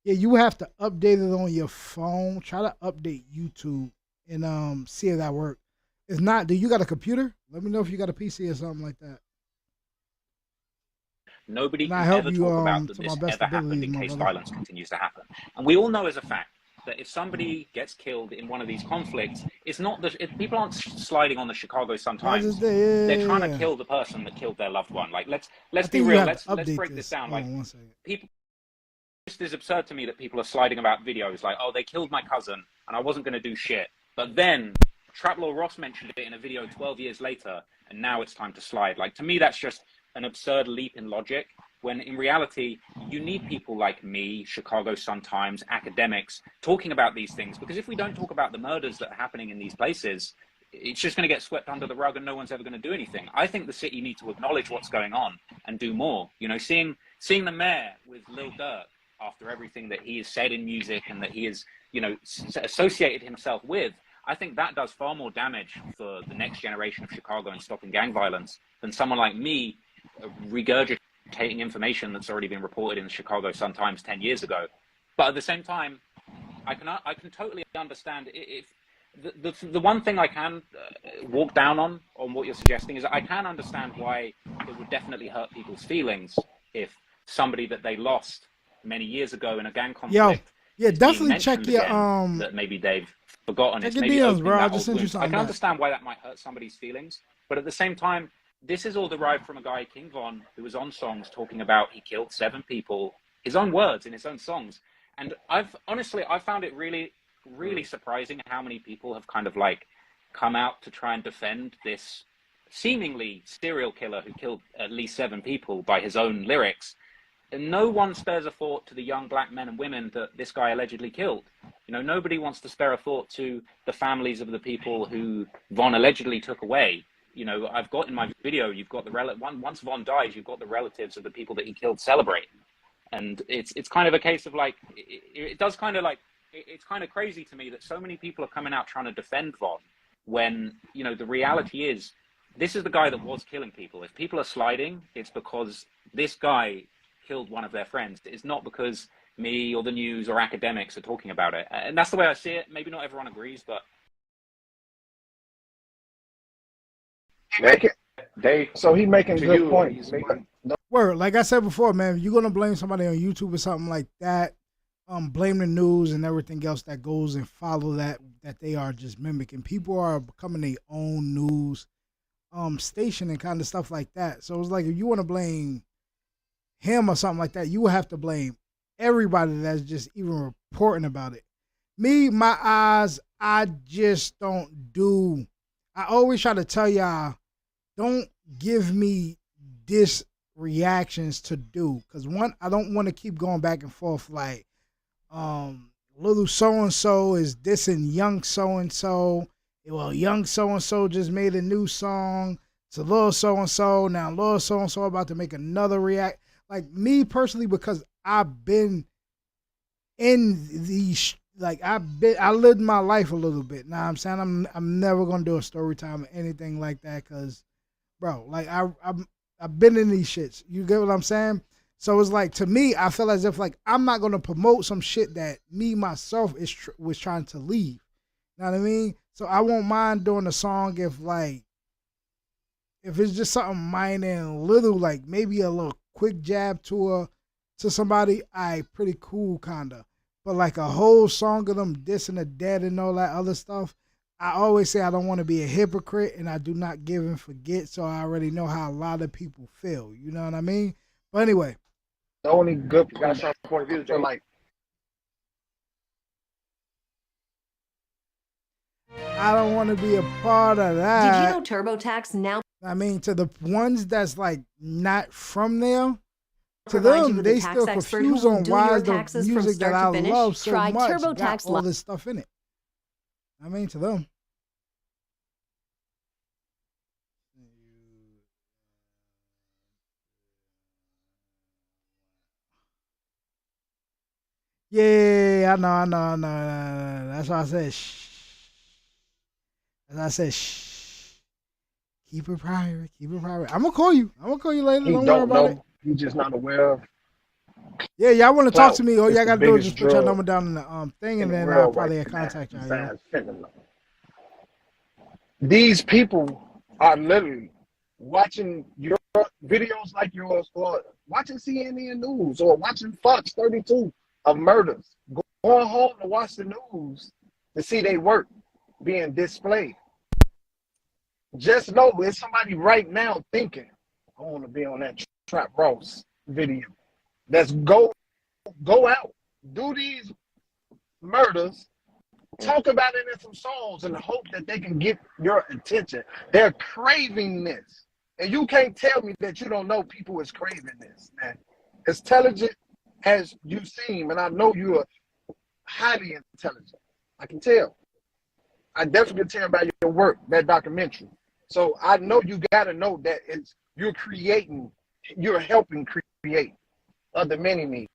Yeah, you have to update it on your phone. Try to update YouTube and see if that works. If not, do you got a computer? Let me know if you got a PC or something like that. Nobody And can I help ever you, talk about that to this my best ever happened abilities, in my case brother. violence continues to happen. And we all know as a fact that if somebody gets killed in one of these conflicts, it's not people aren't sliding on the Chicago Sun-Times. They're trying to kill the person that killed their loved one. Like, let's be real. Let's break this down. Like, people, it's just absurd to me that people are sliding about videos like, oh, they killed my cousin and I wasn't going to do shit. But then Trap Lord Ross mentioned it in a video 12 years later, and now it's time to slide. Like, to me, that's just an absurd leap in logic, when in reality, you need people like me, Chicago Sun-Times, academics, talking about these things. Because if we don't talk about the murders that are happening in these places, it's just going to get swept under the rug and no one's ever going to do anything. I think the city needs to acknowledge what's going on and do more. You know, seeing the mayor with Lil Durk after everything that he has said in music and that he has, you know, associated himself with, I think that does far more damage for the next generation of Chicago and stopping gang violence than someone like me regurgitating information that's already been reported in the Chicago Sun-Times 10 years ago. But at the same time, I can totally understand if the one thing I can walk down on what you're suggesting is I can understand why it would definitely hurt people's feelings if somebody that they lost many years ago in a gang conflict. Yeah, definitely check your that maybe they've forgotten. check It's your maybe DMs, opening bro. I that just old sent you wound. I something can back. understand why that might hurt somebody's feelings, but at the same time, this is all derived from a guy, King Von, who was on songs talking about he killed 7 people, his own words in his own songs. And I've found it really, really surprising how many people have kind of like come out to try and defend this seemingly serial killer who killed at least 7 people by his own lyrics. And no one spares a thought to the young black men and women that this guy allegedly killed. You know, nobody wants to spare a thought to the families of the people who Von allegedly took away. You know, I've got in my video, you've got once Von dies, you've got the relatives of the people that he killed celebrating. And it's kind of a case of like, it does kind of like, it's kind of crazy to me that so many people are coming out trying to defend Von when, you know, the reality is, this is the guy that was killing people. If people are sliding, it's because this guy killed one of their friends. It's not because me or the news or academics are talking about it. And that's the way I see it. Maybe not everyone agrees, but So he making good points. Word, like I said before, man, if you're gonna blame somebody on YouTube or something like that, blame the news and everything else that goes and follow that they are just mimicking. People are becoming their own news station and kind of stuff like that. So it's like if you want to blame him or something like that, you will have to blame everybody that's just even reporting about it. Me, my eyes, I just don't do. I always try to tell y'all, don't give me this reactions to do, because one, I don't want to keep going back and forth like little so and so is dissing young so and so. Well, young so and so just made a new song to little so and so. Now little so and so about to make another react. Like me personally, because I've been in these, like I lived my life a little bit. Now I'm saying I'm never gonna do a story time or anything like that, because bro, like I've been in these shits. You get what I'm saying? So it's like, to me, I feel as if like I'm not gonna promote some shit that me myself was trying to leave. You know what I mean? So I won't mind doing a song if it's just something minor and little, like maybe a little quick jab to somebody. Pretty cool kinda. But like a whole song of them dissing the dead and all that other stuff, I always say I don't want to be a hypocrite and I do not give and forget, so I already know how a lot of people feel. You know what I mean? But anyway. The only good point of view, Joe. Like, I don't want to be a part of that. Did you know TurboTax now? I mean, to the ones that's like not from there, to them, they still confused on why the music that I love so much got all this stuff in it. I mean, to them. Yeah, I know. That's why I said shh. As I said, shh. Keep it private. I'm gonna call you later. Don't worry about it. He's just not aware of. Yeah, y'all want to talk to me? All y'all gotta do is just put your number down in the thing, and then I'll probably contact y'all. These people are literally watching your videos like yours, or watching CNN News, or watching Fox 32 of murders, going home to watch the news to see their work being displayed. Just know there's somebody right now thinking, I want to be on that Trap Ross video. Let's go out, do these murders, talk about it in some songs, and hope that they can get your attention. They're craving this. And you can't tell me that you don't know people is craving this, man. As intelligent as you seem, and I know you are highly intelligent. I can tell. I definitely can tell by your work, that documentary. So I know you got to know that you're helping create other many needs.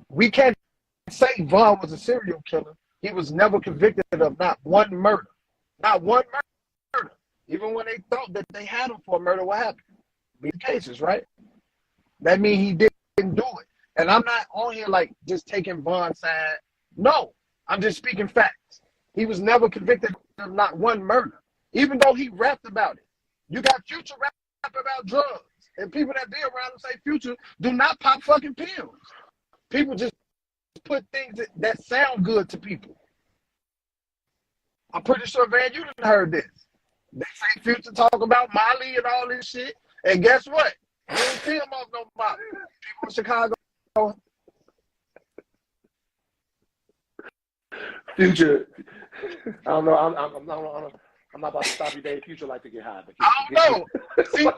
We can't say Von was a serial killer. He was never convicted of not one murder. Not one murder. Even when they thought that they had him for a murder, what happened? These cases, right? That means he didn't do it. And I'm not on here like just taking Von's side No, I'm just speaking facts. He was never convicted of not one murder, even though he rapped about it. You got Future rap about drugs, and people that be around and say Future do not pop fucking pills. People just put things that sound good to people. I'm pretty sure, Van, you done heard this. They say Future talk about Molly and all this shit, and guess what? You don't see him off no Molly. People in Chicago. Future, I don't know. I'm not about to stop you, Dave. Future like to get high. But I don't know. See, now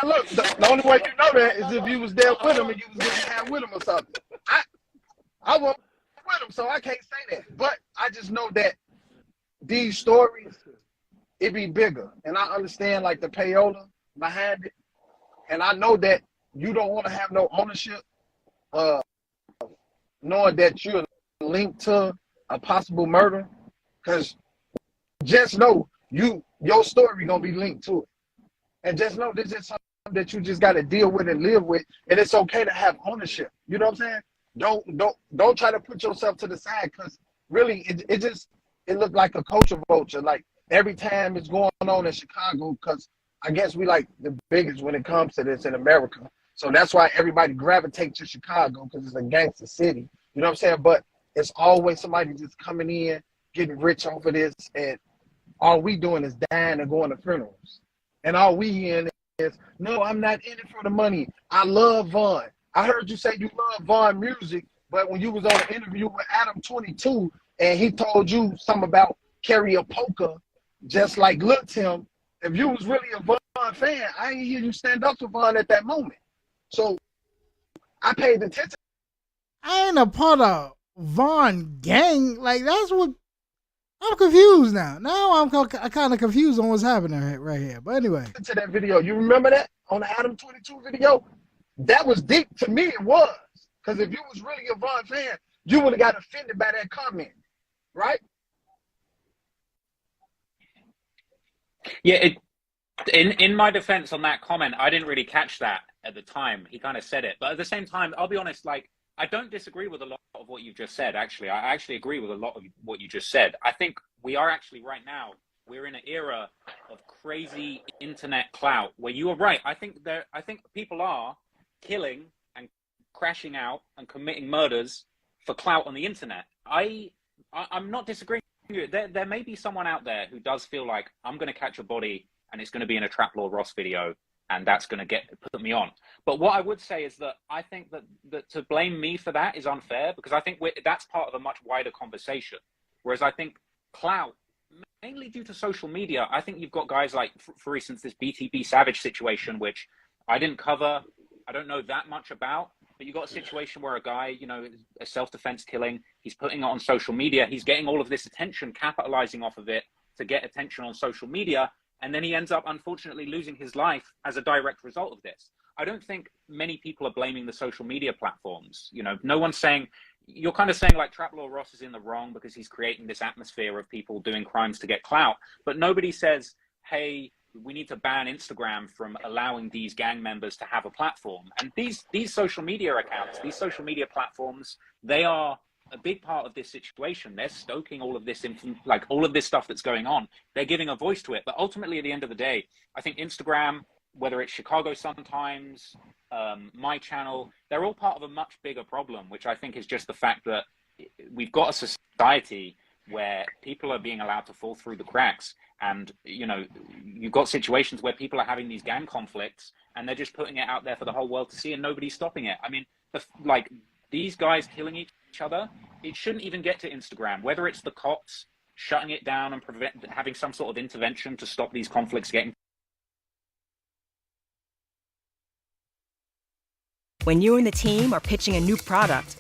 look, the only way you know that is if you was there with him and you was getting high with him or something. I wasn't with him, so I can't say that. But I just know that these stories, it be bigger, and I understand like the payola behind it, and I know that you don't want to have no ownership, knowing that you're linked to a possible murder, because just know your story gonna be linked to it, and just know this is something that you just got to deal with and live with, and it's okay to have ownership. You know what I'm saying? Don't try to put yourself to the side, because really it looked like a culture vulture. Like every time it's going on in Chicago, because I guess we like the biggest when it comes to this in America. So that's why everybody gravitates to Chicago, because it's a gangster city. You know what I'm saying? But it's always somebody just coming in, getting rich off of this, and all we doing is dying and going to funerals. And all we hearing is, no, I'm not in it for the money. I love Von. I heard you say you love Von music, but when you was on an interview with Adam 22 and he told you something about karaoke, just like Lil Tim, if you was really a Von fan, I didn't hear you stand up to Von at that moment. So I paid attention. I ain't a part of Von gang. Like, that's what I'm confused now. Now I'm kind of confused on what's happening right here. But anyway, to that video, you remember that on the Adam 22 video? That was deep to me. It was, because if you was really a Von fan, you would have got offended by that comment, right? Yeah. In my defense on that comment, I didn't really catch that at the time. He kind of said it, but at the same time, I'll be honest. Like, I don't disagree with a lot of what you've just said. Actually, I actually agree with a lot of what you just said. I think we are actually right now, we're in an era of crazy internet clout where you are right. I think people are killing and crashing out and committing murders for clout on the internet. I'm not disagreeing with you. There may be someone out there who does feel like, I'm going to catch a body and it's going to be in a Trap Lord Ross video, and that's going to put me on. But what I would say is that I think that to blame me for that is unfair, because I think that's part of a much wider conversation. Whereas I think clout, mainly due to social media, I think you've got guys like, for instance, this BTB Savage situation, which I didn't cover. I don't know that much about, but you got a situation where a guy, a self-defense killing, he's putting it on social media. He's getting all of this attention, capitalizing off of it to get attention on social media. And then he ends up, unfortunately, losing his life as a direct result of this. I don't think many people are blaming the social media platforms. No one's saying, you're kind of saying like Trap Lord Ross is in the wrong because he's creating this atmosphere of people doing crimes to get clout. But nobody says, hey, we need to ban Instagram from allowing these gang members to have a platform. And these social media accounts, these social media platforms, they are a big part of this situation. They're stoking all of this, all of this stuff that's going on. They're giving a voice to it. But ultimately, at the end of the day, I think Instagram, whether it's Chicago Sun-Times, my channel, they're all part of a much bigger problem, which I think is just the fact that we've got a society where people are being allowed to fall through the cracks. And, you've got situations where people are having these gang conflicts and they're just putting it out there for the whole world to see and nobody's stopping it. I mean, these guys killing each other, it shouldn't even get to Instagram, whether it's the cops shutting it down and having some sort of intervention to stop these conflicts getting. When you and the team are pitching a new product,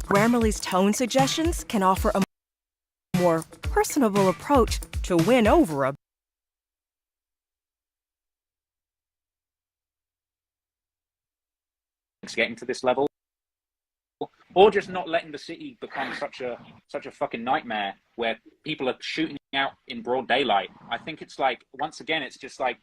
Grammarly's tone suggestions can offer a more personable approach to win over a getting to this level, or just not letting the city become such a fucking nightmare where people are shooting out in broad daylight. I think it's like, once again, it's just like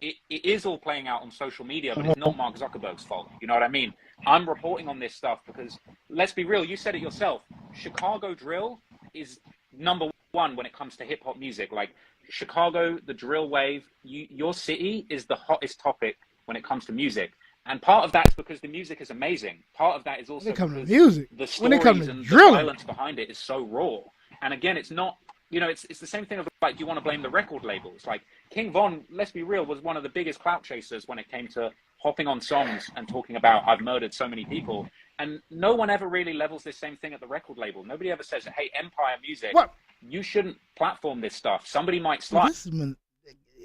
it is all playing out on social media, but it's not Mark Zuckerberg's fault. You know what I mean? I'm reporting on this stuff because, let's be real, you said it yourself. Chicago drill is number one when it comes to hip hop music. Like Chicago, the drill wave, your city is the hottest topic when it comes to music. And part of that's because the music is amazing. Part of that is also because the stories and the violence behind it is so raw. And again, it's not, you know, it's the same thing of like, do you want to blame the record labels? Like King Von, let's be real, was one of the biggest clout chasers when it came to hopping on songs and talking about, I've murdered so many people. And no one ever really levels this same thing at the record label. Nobody ever says, hey, Empire Music, you shouldn't platform this stuff. Somebody might slide.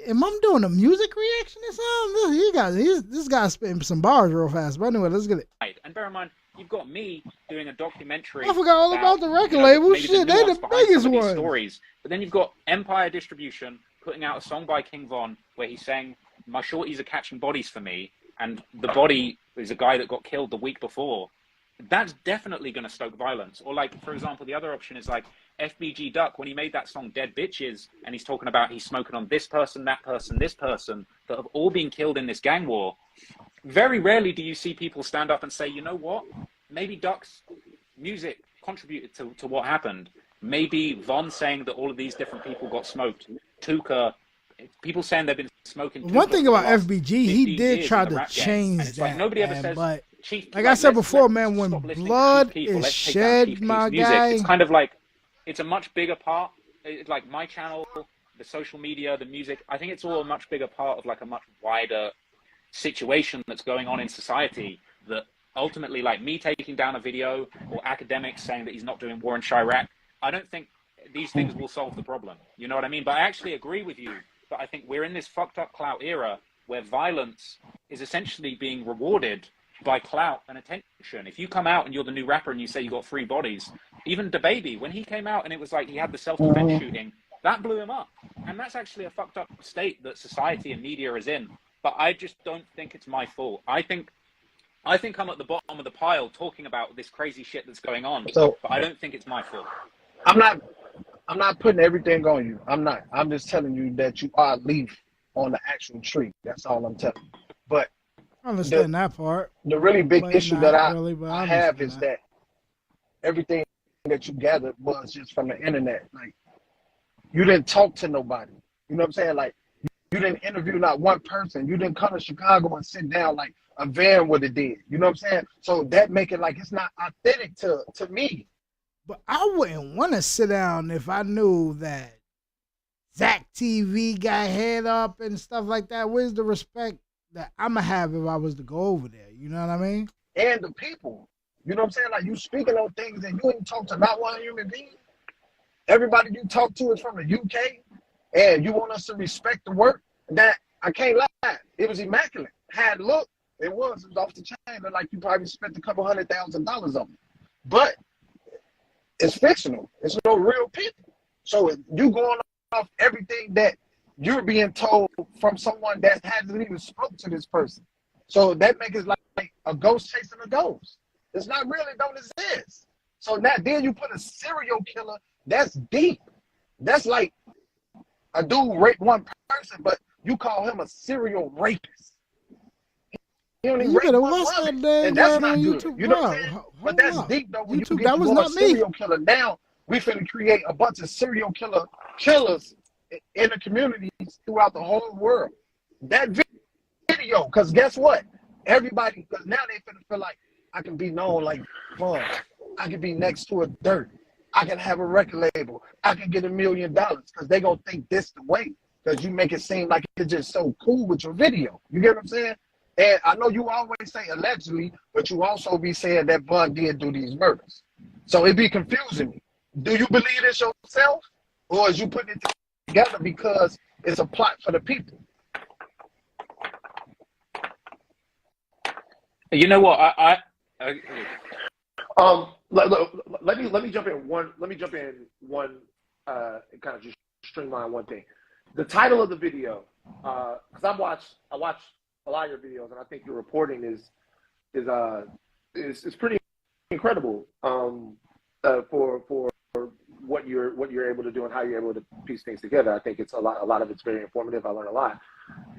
Am I doing a music reaction or something? This guy's spitting some bars real fast. But anyway, let's get it. And bear in mind, you've got me doing a documentary. I forgot all about the record label. Shit, they're the biggest ones. Stories. But then you've got Empire Distribution putting out a song by King Von where he's saying, my shorties are catching bodies for me. And the body is a guy that got killed the week before. That's definitely going to stoke violence. Or like, for example, the other option is like FBG Duck, when he made that song Dead Bitches, and he's talking about he's smoking on this person, that person, this person, that have all been killed in this gang war. Very rarely do you see people stand up and say, you know what, maybe Duck's music contributed to what happened. Maybe Von saying that all of these different people got smoked. Tuka, people saying they've been smoking. One thing about FBG, he did try to change that. Like nobody ever says, but like I said before, man, when blood is shed, my guy, it's kind of like, it's a much bigger part. It's like my channel, the social media, the music. I think it's all a much bigger part of like a much wider situation that's going on in society, that ultimately, like me taking down a video or academics saying that he's not doing war in Chirac, I don't think these things will solve the problem. You know what I mean? But I actually agree with you that I think we're in this fucked up clout era where violence is essentially being rewarded by clout and attention. If you come out and you're the new rapper and you say you got 3 bodies, even DaBaby, when he came out and it was like he had the self-defense shooting, that blew him up. And that's actually a fucked up state that society and media is in. But I just don't think it's my fault. I think I'm at the bottom of the pile talking about this crazy shit that's going on. So, but I don't think it's my fault. I'm not putting everything on you. I'm not. I'm just telling you that you are a leaf on the actual tree. That's all I'm telling you. But I understand that part. The really big issue that I have is that everything that you gathered was just from the internet. Like, you didn't talk to nobody. You know what I'm saying? Like, you didn't interview not one person. You didn't come to Chicago and sit down like a Van would have did. You know what I'm saying? So that make it like it's not authentic to me. But I wouldn't want to sit down if I knew that Zach TV got head up and stuff like that. Where's the respect that I'm going to have if I was to go over there? You know what I mean? And the people. You know what I'm saying? Like, you speaking on things and you ain't talk to not one human being. Everybody you talk to is from the UK, and you want us to respect the work. That, I can't lie, it was immaculate. Had look, it was off the chain. Like, you probably spent a couple $100,000 on it. But it's fictional. It's no real people. So you going off everything that you're being told from someone that hasn't even spoke to this person. So that makes it like a ghost chasing a ghost. It's not really, don't exist. So now then you put a serial killer, that's deep. That's like a dude raped one person, but you call him a serial rapist. He only raped one woman, and that's not good. YouTube, you know what I'm saying? But that's deep though. When YouTube, you get that was to not a serial killer, now we finna create a bunch of serial killers in the communities throughout the whole world. That video, because guess what? Everybody, because now they finna feel like I can be known like fun. I can be next to a dirt. I can have a record label. I can get $1 million because they gonna think this the way. Because you make it seem like it's just so cool with your video. You get what I'm saying? And I know you always say allegedly, but you also be saying that Bun did do these murders. So it be confusing me. Do you believe this yourself? Or is you putting it together because it's a plot for the people? You know what? Let me jump in one. Let me jump in one. And kind of just streamline one thing. The title of the video, because I watch a lot of your videos, and I think your reporting is pretty incredible for what you're able to do and how you're able to piece things together. I think it's a lot of it's very informative. I learned a lot.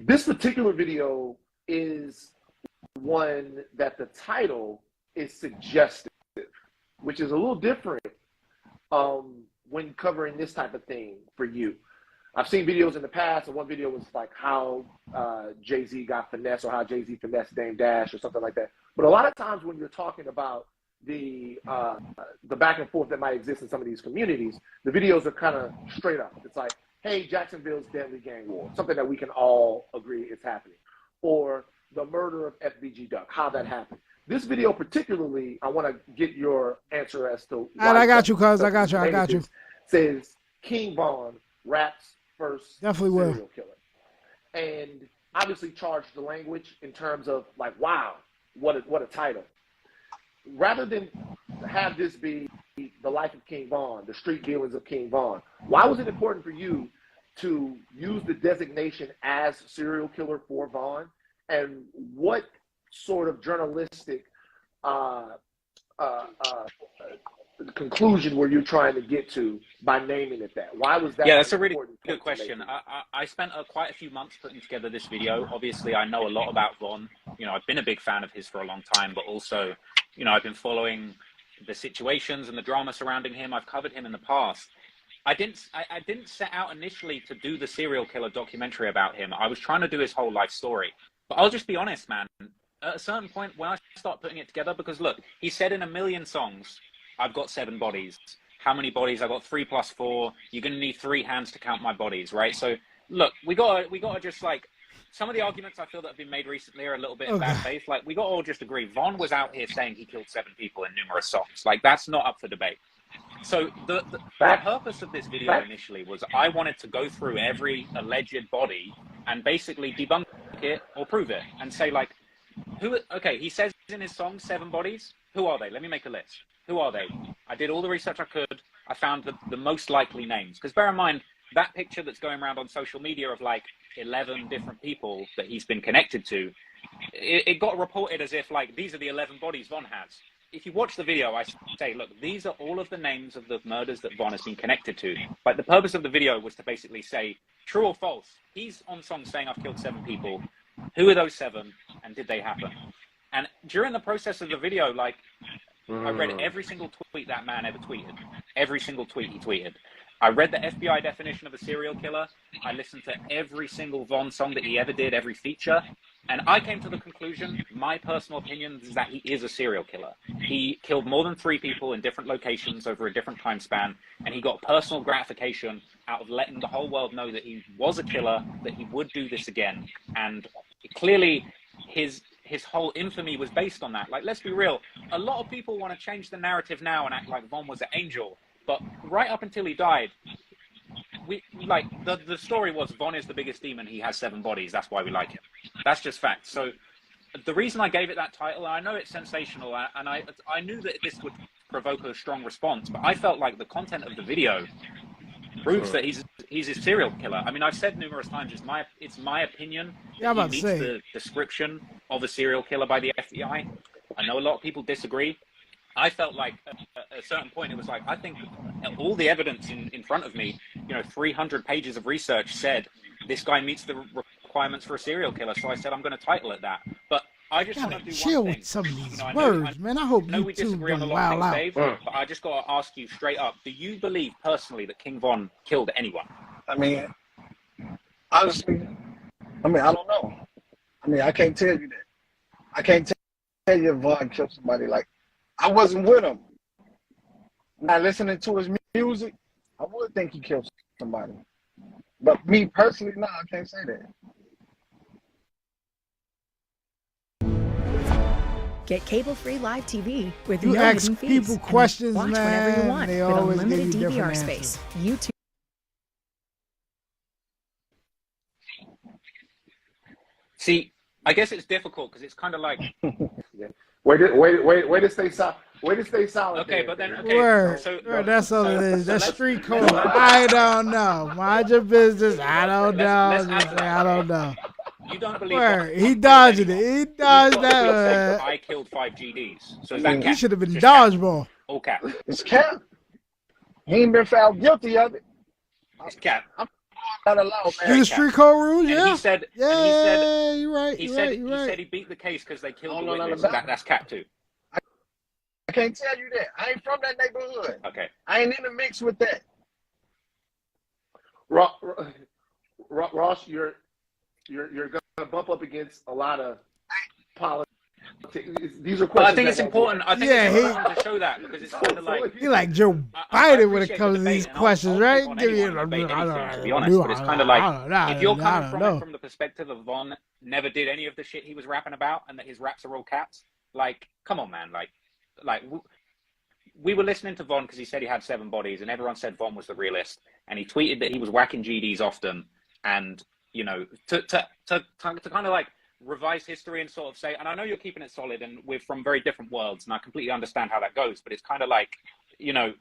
This particular video is one that the title is suggestive, which is a little different when covering this type of thing for you. I've seen videos in the past, and one video was like how Jay-Z got finessed, or how Jay-Z finessed Dame Dash, or something like that. But a lot of times when you're talking about the back and forth that might exist in some of these communities, the videos are kind of straight up. It's like, hey, Jacksonville's deadly gang war, something that we can all agree is happening. Or the murder of FBG Duck, how that happened. This video particularly, I want to get your answer as to why. I got you, cuz. I got you. Says King Von raps first Definitely serial killer. And obviously charged the language in terms of like, wow, what a title. Rather than have this be the life of King Von, the street dealings of King Von, why was it important for you to use the designation as serial killer for Von? And what sort of journalistic conclusion were you trying to get to by naming it that? Why was that? Yeah, that's a really good question. I spent quite a few months putting together this video. Obviously, I know a lot about Von. You know, I've been a big fan of his for a long time, but also, you know, I've been following the situations and the drama surrounding him. I've covered him in the past. I didn't set out initially to do the serial killer documentary about him. I was trying to do his whole life story. But I'll just be honest, man. At a certain point, when I start putting it together, because look, he said in 1 million songs, I've got 7 bodies. How many bodies? I got 3 + 4. You're gonna need 3 hands to count my bodies, right? So look, we gotta just like, some of the arguments I feel that have been made recently are a little bit in bad faith. Like, we got to all just agree, Von was out here saying he killed 7 people in numerous songs. Like, that's not up for debate. So the purpose of this video initially was I wanted to go through every alleged body and basically debunk it or prove it and say, like, okay, he says in his song 7 bodies. Who are they? Let me make a list. Who are they? I did all the research I could. I found the most likely names. Because bear in mind, that picture that's going around on social media of like 11 different people that he's been connected to, it got reported as if like these are the 11 bodies Von has. If you watch the video, I say, look, these are all of the names of the murders that Von has been connected to. Like, the purpose of the video was to basically say, true or false, he's on song saying I've killed 7 people. Who are those 7 and did they happen? And during the process of the video, like, I read every single tweet that man ever tweeted. Every single tweet he tweeted. I read the FBI definition of a serial killer. I listened to every single Von song that he ever did, every feature. And I came to the conclusion, my personal opinion is that he is a serial killer. He killed more than 3 people in different locations over a different time span. And he got personal gratification out of letting the whole world know that he was a killer, that he would do this again. And clearly his whole infamy was based on that. Like, let's be real. A lot of people want to change the narrative now and act like Von was an angel. But right up until he died, the story was Von is the biggest demon. He has 7 bodies. That's why we like him. That's just fact. So the reason I gave it that title, I know it's sensational, and I knew that this would provoke a strong response, but I felt like the content of the video proves that he's a serial killer. I mean, I've said numerous times, it's my opinion that he meets the description of a serial killer by the FBI. I know a lot of people disagree. I felt like at a certain point, it was like, I think all the evidence in front of me, 300 pages of research said this guy meets the requirements for a serial killer. So I said, I'm going to title it that. But I just want to do chill one thing. With some of these words, man. I hope we disagree on a lot of things, Dave, but I just got to ask you straight up, do you believe personally that King Von killed anyone? I mean, honestly, I don't know. I mean, I can't tell you that. I can't tell you if Von killed somebody. Like, I wasn't with him. Not listening to his music, I would think he killed somebody. But me personally, no, I can't say that. Get cable-free live TV with You no ask hidden fees. people questions, watch man, whenever you want they with always unlimited give you DVR different space. YouTube. See, I guess it's difficult because it's kind of like... Way to stay silent. Way to stay silent. Okay, there. but then okay. Word. So That's all it is. That's street code. I don't know. Mind your business. I don't know. I don't know. You don't believe Word. He dodged it. He dodged that. that. I killed 5 GDs. So is that He cap? should have been Just cap. dodgeball. All cap. It's cap. He ain't been found guilty of it. It's cap. I'm not allowed, Do man. the street code rules, And yeah. he said, Yeah, and he said, you're right. he You're said, right. You're he right. said he beat the case because they I killed don't the know nothing witness. about it. That's cap too. I can't tell you that. I ain't from that neighborhood. Okay. I ain't in the mix with that. Ross, you're gonna bump up against a lot of politics. These are questions. But I think that it's won't important. work. I think Yeah, it's he- important to show that because it's kind of like He like Joe I Biden when it appreciate comes the to debate, these and questions, I'll right? take on Give you anyone and debate anything, to be honest. But it's kind of like if you're coming from it from the perspective of Von never did any of the shit he was rapping about, and that his raps are all caps. Like, come on, man. Like we were listening to Von because he said he had 7 bodies, and everyone said Von was the realist, and he tweeted that he was whacking GDs often, and you know, to kind of like revise history and sort of say, and I know you're keeping it solid, and we're from very different worlds, and I completely understand how that goes, but it's kind of like, you know,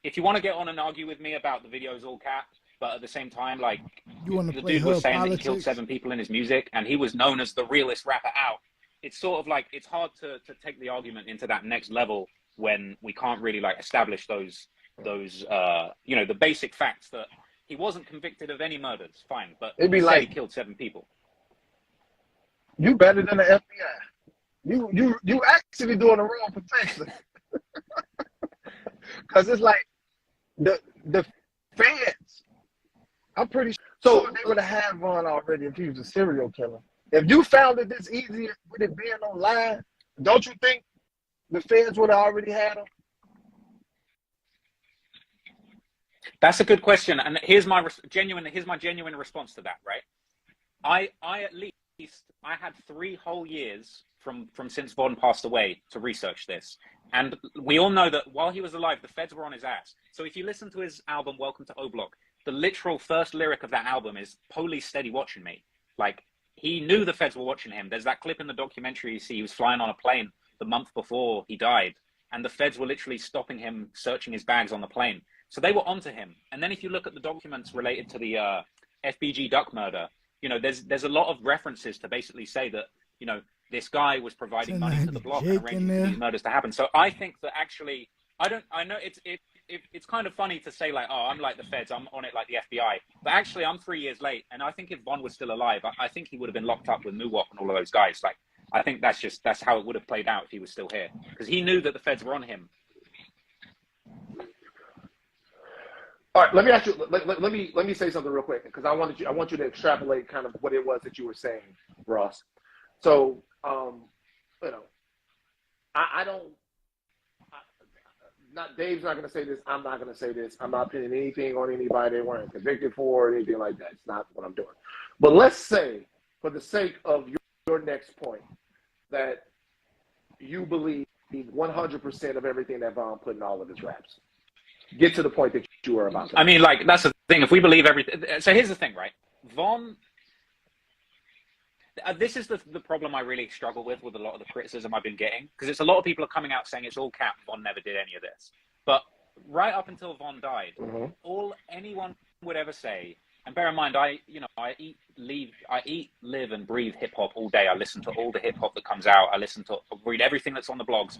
if you want to get on and argue with me about the videos all cap, but at the same time, like, You want to the play dude was hood saying politics? that he killed 7 people in his music, and he was known as the realest rapper out. It's sort of like, it's hard to take the argument into that next level when we can't really like establish those you know, the basic facts that he wasn't convicted of any murders, fine, but It'd be he said like- he killed 7 people. You better than the FBI. You actually doing the wrong protection. Because it's like the feds. I'm pretty sure they would have had one already if he was a serial killer. If you found it this easy with it being online, don't you think the feds would have already had him? That's a good question, and here's my genuine response to that. Right, I at least I had 3 whole years from since Von passed away to research this, and we all know that while he was alive, the feds were on his ass. So if you listen to his album Welcome to O Block, the literal first lyric of that album is "Police steady watching me." Like, he knew the feds were watching him. There's that clip in the documentary you see. He was flying on a plane the month before he died, and the feds were literally stopping him, searching his bags on the plane. So they were onto him. And then if you look at the documents related to the FBG Duck murder, you know, there's a lot of references to basically say that, you know, this guy was providing money to the block and arranging for these murders to happen. So I think that actually, I know it's kind of funny to say like, oh, I'm like the feds, I'm on it like the FBI. But actually, I'm 3 years late. And I think if Von was still alive, I think he would have been locked up with Muwok and all of those guys. Like, I think that's how it would have played out if he was still here. Because he knew that the feds were on him. All right, let me ask you. Let me say something real quick because I want you to extrapolate kind of what it was that you were saying, Ross. So, you know, I don't. Not Dave's not going to say this. I'm not going to say this. I'm not pinning anything on anybody they weren't convicted for or anything like that. It's not what I'm doing. But let's say, for the sake of your next point, that you believe 100% of everything that Von put in all of his raps. Get to the point that you were about to. I mean, like, that's the thing. If we believe everything, so here's the thing, right? Von. This is the problem I really struggle with a lot of the criticism I've been getting, because it's a lot of people are coming out saying it's all cap. Von never did any of this, but right up until Von died, all anyone would ever say. And bear in mind, I eat, live, and breathe hip hop all day. I listen to all the hip hop that comes out. I read everything that's on the blogs.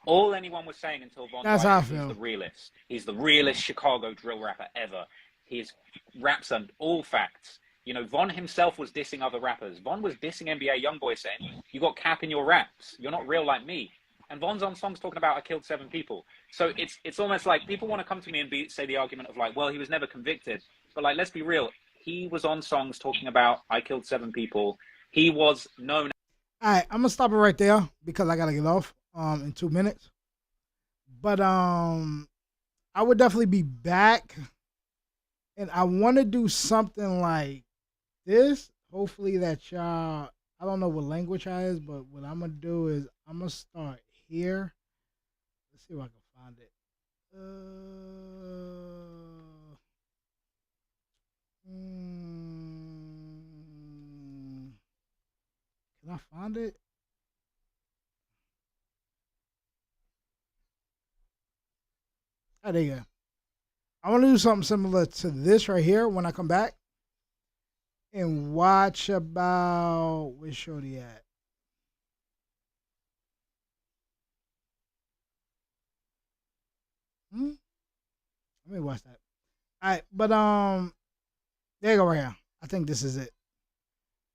All anyone was saying until Von died was he's the realist. He's the realest Chicago drill rapper ever. His raps are all facts. You know, Von himself was dissing other rappers. Von was dissing NBA Youngboy, saying, "You got cap in your raps. You're not real like me." And Von's on songs talking about, "I killed 7 people." So it's almost like people want to come to me and say the argument of like, well, he was never convicted. But like, let's be real. He was on songs talking about, "I killed 7 people." He was known. All right, I'm gonna stop it right there because I gotta get off in 2 minutes. But I would definitely be back, and I want to do something like this. Hopefully that y'all, I don't know what language I is, but what I'm gonna do is I'm gonna start here. Let's see if I can find it. Can I find it? Oh, there you go. I want to do something similar to this right here when I come back and watch about, where's Shorty at? Let me watch that. All right, but There you go right here. I think this is it.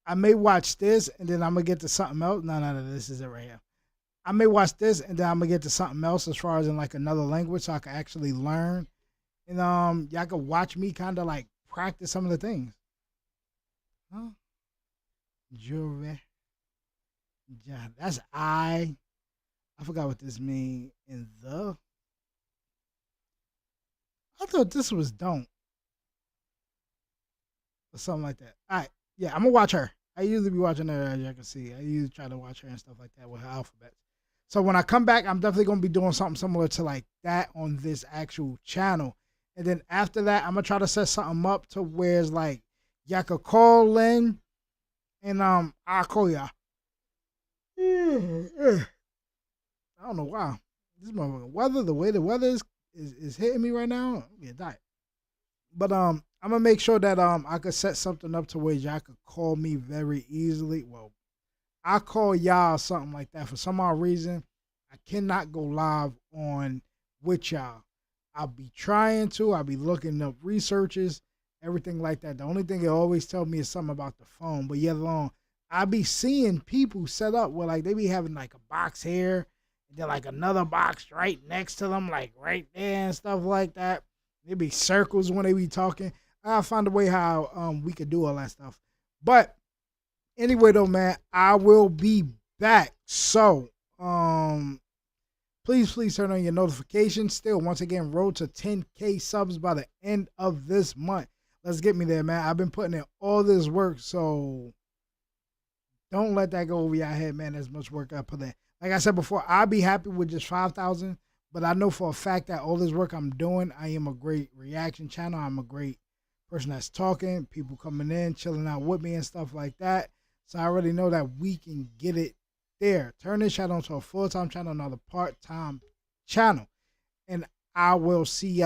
I may watch this and then I'm gonna get to something else. No, this is it right here. I may watch this and then I'm gonna get to something else as far as in like another language so I can actually learn. And y'all can watch me kind of like practice some of the things. Huh? Jure. Yeah, that's I forgot what this means in the. I thought this was don't. Or something like that. All right. Yeah, I'm going to watch her. I usually be watching her, as you can see. I usually try to watch her and stuff like that with her alphabet. So when I come back, I'm definitely going to be doing something similar to like that on this actual channel. And then after that, I'm going to try to set something up to where it's like, y'all could call in and I'll call y'all. I don't know why. This motherfucking weather, the way the weather is hitting me right now, I'm gonna die. But I'm gonna make sure that I could set something up to where y'all could call me very easily. Well, I'll call y'all or something like that. For some odd reason, I cannot go live on with y'all. I'll be trying to. I'll be looking up researches, everything like that. The only thing it always tell me is something about the phone. But yet alone, I be seeing people set up where like they be having like a box here and then like another box right next to them, like right there and stuff like that. There be circles when they be talking. I'll find a way how we could do all that stuff. But anyway though, man, I will be back. So please turn on your notifications. Still, once again, road to 10K subs by the end of this month. Let's get me there, man. I've been putting in all this work, so don't let that go over your head, man. As much work I put in. Like I said before, I'll be happy with just 5,000. But I know for a fact that all this work I'm doing, I am a great reaction channel. I'm a great person that's talking, people coming in, chilling out with me and stuff like that. So I already know that we can get it there. Turn this channel into a full-time channel, not a part-time channel. And I will see y'all.